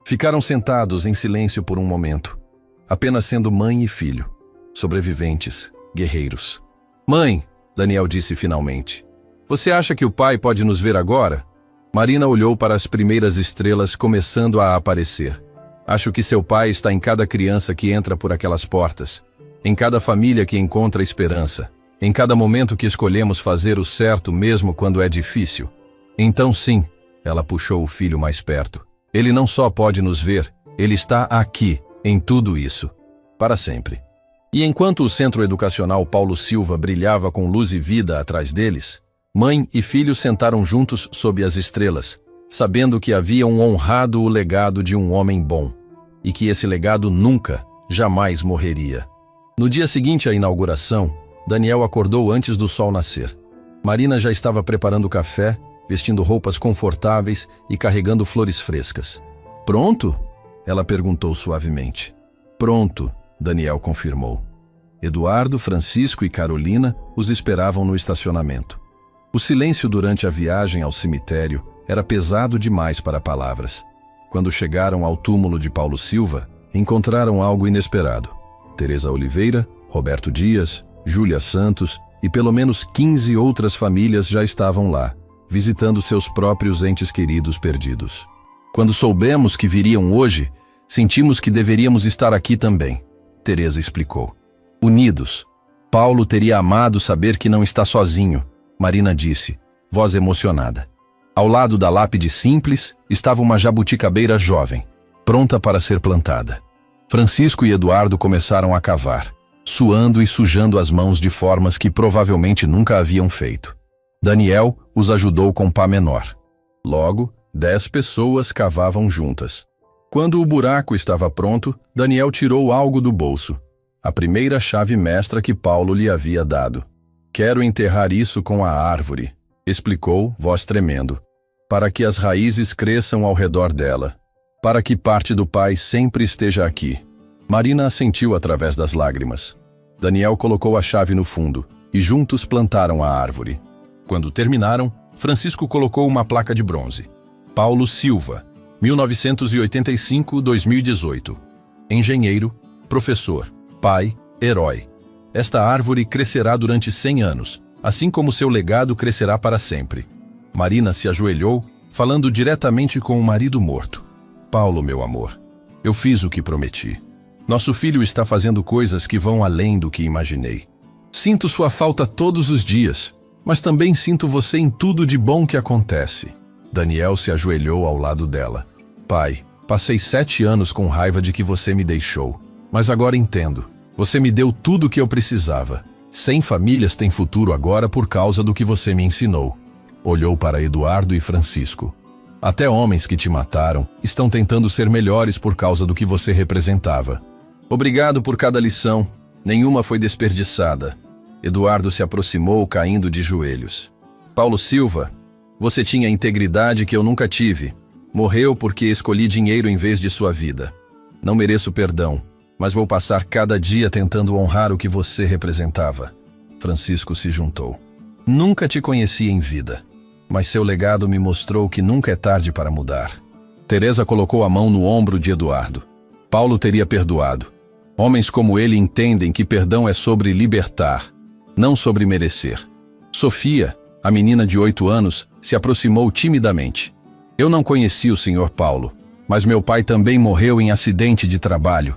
Ficaram sentados em silêncio por um momento, apenas sendo mãe e filho, sobreviventes, guerreiros. Mãe, Daniel disse finalmente, você acha que o pai pode nos ver agora? Marina olhou para as primeiras estrelas começando a aparecer. Acho que seu pai está em cada criança que entra por aquelas portas. Em cada família que encontra esperança, em cada momento que escolhemos fazer o certo mesmo quando é difícil. Então sim, ela puxou o filho mais perto. Ele não só pode nos ver, ele está aqui, em tudo isso, para sempre. E enquanto o Centro Educacional Paulo Silva brilhava com luz e vida atrás deles, mãe e filho sentaram juntos sob as estrelas, sabendo que haviam honrado o legado de um homem bom, e que esse legado nunca, jamais morreria. No dia seguinte à inauguração, Daniel acordou antes do sol nascer. Marina já estava preparando café, vestindo roupas confortáveis e carregando flores frescas. Pronto? Ela perguntou suavemente. Pronto, Daniel confirmou. Eduardo, Francisco e Carolina os esperavam no estacionamento. O silêncio durante a viagem ao cemitério era pesado demais para palavras. Quando chegaram ao túmulo de Paulo Silva, encontraram algo inesperado. Teresa Oliveira, Roberto Dias, Júlia Santos e pelo menos 15 outras famílias já estavam lá, visitando seus próprios entes queridos perdidos. Quando soubemos que viriam hoje, sentimos que deveríamos estar aqui também, Teresa explicou. Unidos. Paulo teria amado saber que não está sozinho, Marina disse, voz emocionada. Ao lado da lápide simples estava uma jabuticabeira jovem, pronta para ser plantada. Francisco e Eduardo começaram a cavar, suando e sujando as mãos de formas que provavelmente nunca haviam feito. Daniel os ajudou com pá menor. Logo, 10 pessoas cavavam juntas. Quando o buraco estava pronto, Daniel tirou algo do bolso. A primeira chave mestra que Paulo lhe havia dado. Quero enterrar isso com a árvore, explicou, voz tremendo, para que as raízes cresçam ao redor dela. Para que parte do pai sempre esteja aqui. Marina assentiu através das lágrimas. Daniel colocou a chave no fundo e juntos plantaram a árvore. Quando terminaram, Francisco colocou uma placa de bronze. Paulo Silva, 1985-2018. Engenheiro, professor, pai, herói. Esta árvore crescerá durante 100 anos, assim como seu legado crescerá para sempre. Marina se ajoelhou, falando diretamente com o marido morto. Paulo, meu amor, eu fiz o que prometi. Nosso filho está fazendo coisas que vão além do que imaginei. Sinto sua falta todos os dias, mas também sinto você em tudo de bom que acontece. Daniel se ajoelhou ao lado dela. Pai, passei 7 anos com raiva de que você me deixou, mas agora entendo. Você me deu tudo o que eu precisava. 100 famílias têm futuro agora por causa do que você me ensinou. Olhou para Eduardo e Francisco. Até homens que te mataram estão tentando ser melhores por causa do que você representava. Obrigado por cada lição. Nenhuma foi desperdiçada. Eduardo se aproximou, caindo de joelhos. Paulo Silva, você tinha integridade que eu nunca tive. Morreu porque escolhi dinheiro em vez de sua vida. Não mereço perdão, mas vou passar cada dia tentando honrar o que você representava. Francisco se juntou. Nunca te conheci em vida, mas seu legado me mostrou que nunca é tarde para mudar. Teresa colocou a mão no ombro de Eduardo. Paulo teria perdoado. Homens como ele entendem que perdão é sobre libertar, não sobre merecer. Sofia, a menina de 8 anos, se aproximou timidamente. Eu não conheci o Sr. Paulo, mas meu pai também morreu em acidente de trabalho.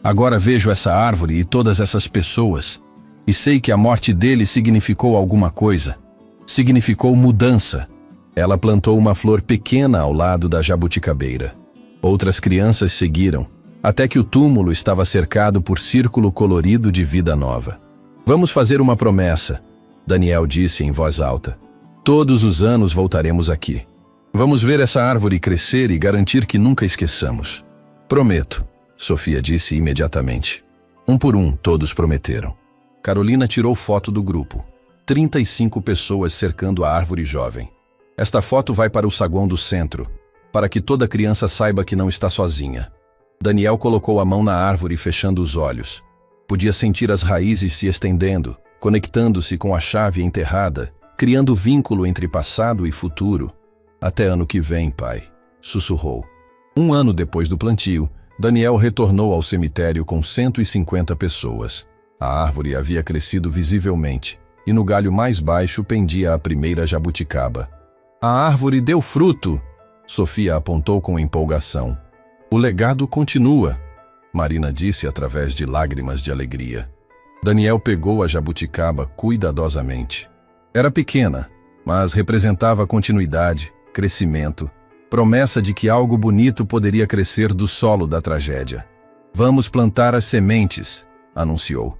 Agora vejo essa árvore e todas essas pessoas, e sei que a morte dele significou alguma coisa. Significou mudança. Ela plantou uma flor pequena ao lado da jabuticabeira. Outras crianças seguiram, até que o túmulo estava cercado por círculo colorido de vida nova. Vamos fazer uma promessa, Daniel disse em voz alta. Todos os anos voltaremos aqui. Vamos ver essa árvore crescer e garantir que nunca esqueçamos. Prometo, Sofia disse imediatamente. Um por um, todos prometeram. Carolina tirou foto do grupo. 35 pessoas cercando a árvore jovem. Esta foto vai para o saguão do centro, para que toda criança saiba que não está sozinha. Daniel colocou a mão na árvore fechando os olhos. Podia sentir as raízes se estendendo, conectando-se com a chave enterrada, criando vínculo entre passado e futuro. Até ano que vem, pai, sussurrou. Um ano depois do plantio, Daniel retornou ao cemitério com 150 pessoas. A árvore havia crescido visivelmente, e no galho mais baixo pendia a primeira jabuticaba. A árvore deu fruto, Sofia apontou com empolgação. O legado continua, Marina disse através de lágrimas de alegria. Daniel pegou a jabuticaba cuidadosamente. Era pequena, mas representava continuidade, crescimento, promessa de que algo bonito poderia crescer do solo da tragédia. Vamos plantar as sementes, anunciou.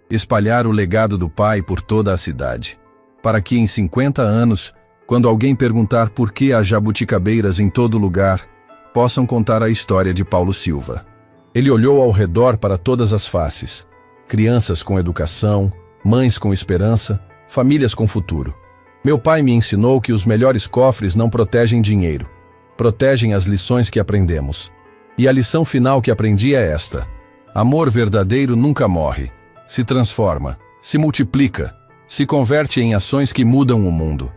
Espalhar o legado do pai por toda a cidade, para que em 50 anos, quando alguém perguntar por que há jabuticabeiras em todo lugar, possam contar a história de Paulo Silva. Ele olhou ao redor para todas as faces. Crianças com educação, mães com esperança, famílias com futuro. Meu pai me ensinou que os melhores cofres não protegem dinheiro, protegem as lições que aprendemos. E a lição final que aprendi é esta: amor verdadeiro nunca morre, se transforma, se multiplica, se converte em ações que mudam o mundo.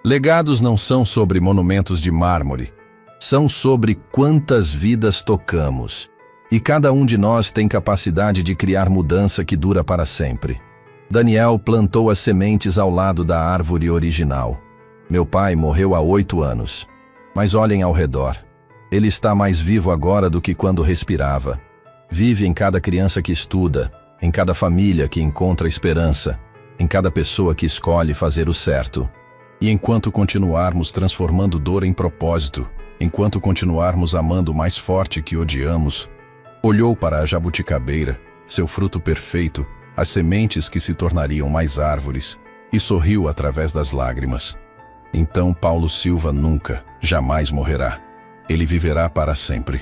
Legados não são sobre monumentos de mármore, são sobre quantas vidas tocamos. E cada um de nós tem capacidade de criar mudança que dura para sempre. Daniel plantou as sementes ao lado da árvore original. Meu pai morreu há 8 anos. Mas olhem ao redor. Ele está mais vivo agora do que quando respirava. Vive em cada criança que estuda, em cada família que encontra esperança, em cada pessoa que escolhe fazer o certo. E enquanto continuarmos transformando dor em propósito, enquanto continuarmos amando mais forte que odiamos, olhou para a jabuticabeira, seu fruto perfeito, as sementes que se tornariam mais árvores, e sorriu através das lágrimas. Então Paulo Silva nunca, jamais morrerá. Ele viverá para sempre.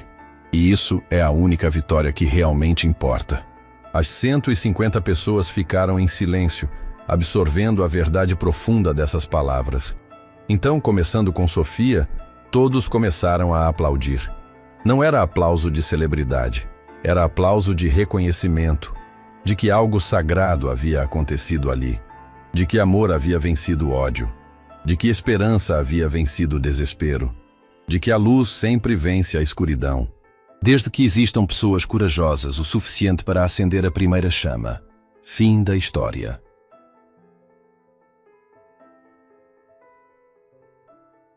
E isso é a única vitória que realmente importa. As 150 pessoas ficaram em silêncio, absorvendo a verdade profunda dessas palavras. Então, começando com Sofia, todos começaram a aplaudir. Não era aplauso de celebridade, era aplauso de reconhecimento, de que algo sagrado havia acontecido ali, de que amor havia vencido o ódio, de que esperança havia vencido o desespero, de que a luz sempre vence a escuridão. Desde que existam pessoas corajosas o suficiente para acender a primeira chama. Fim da história.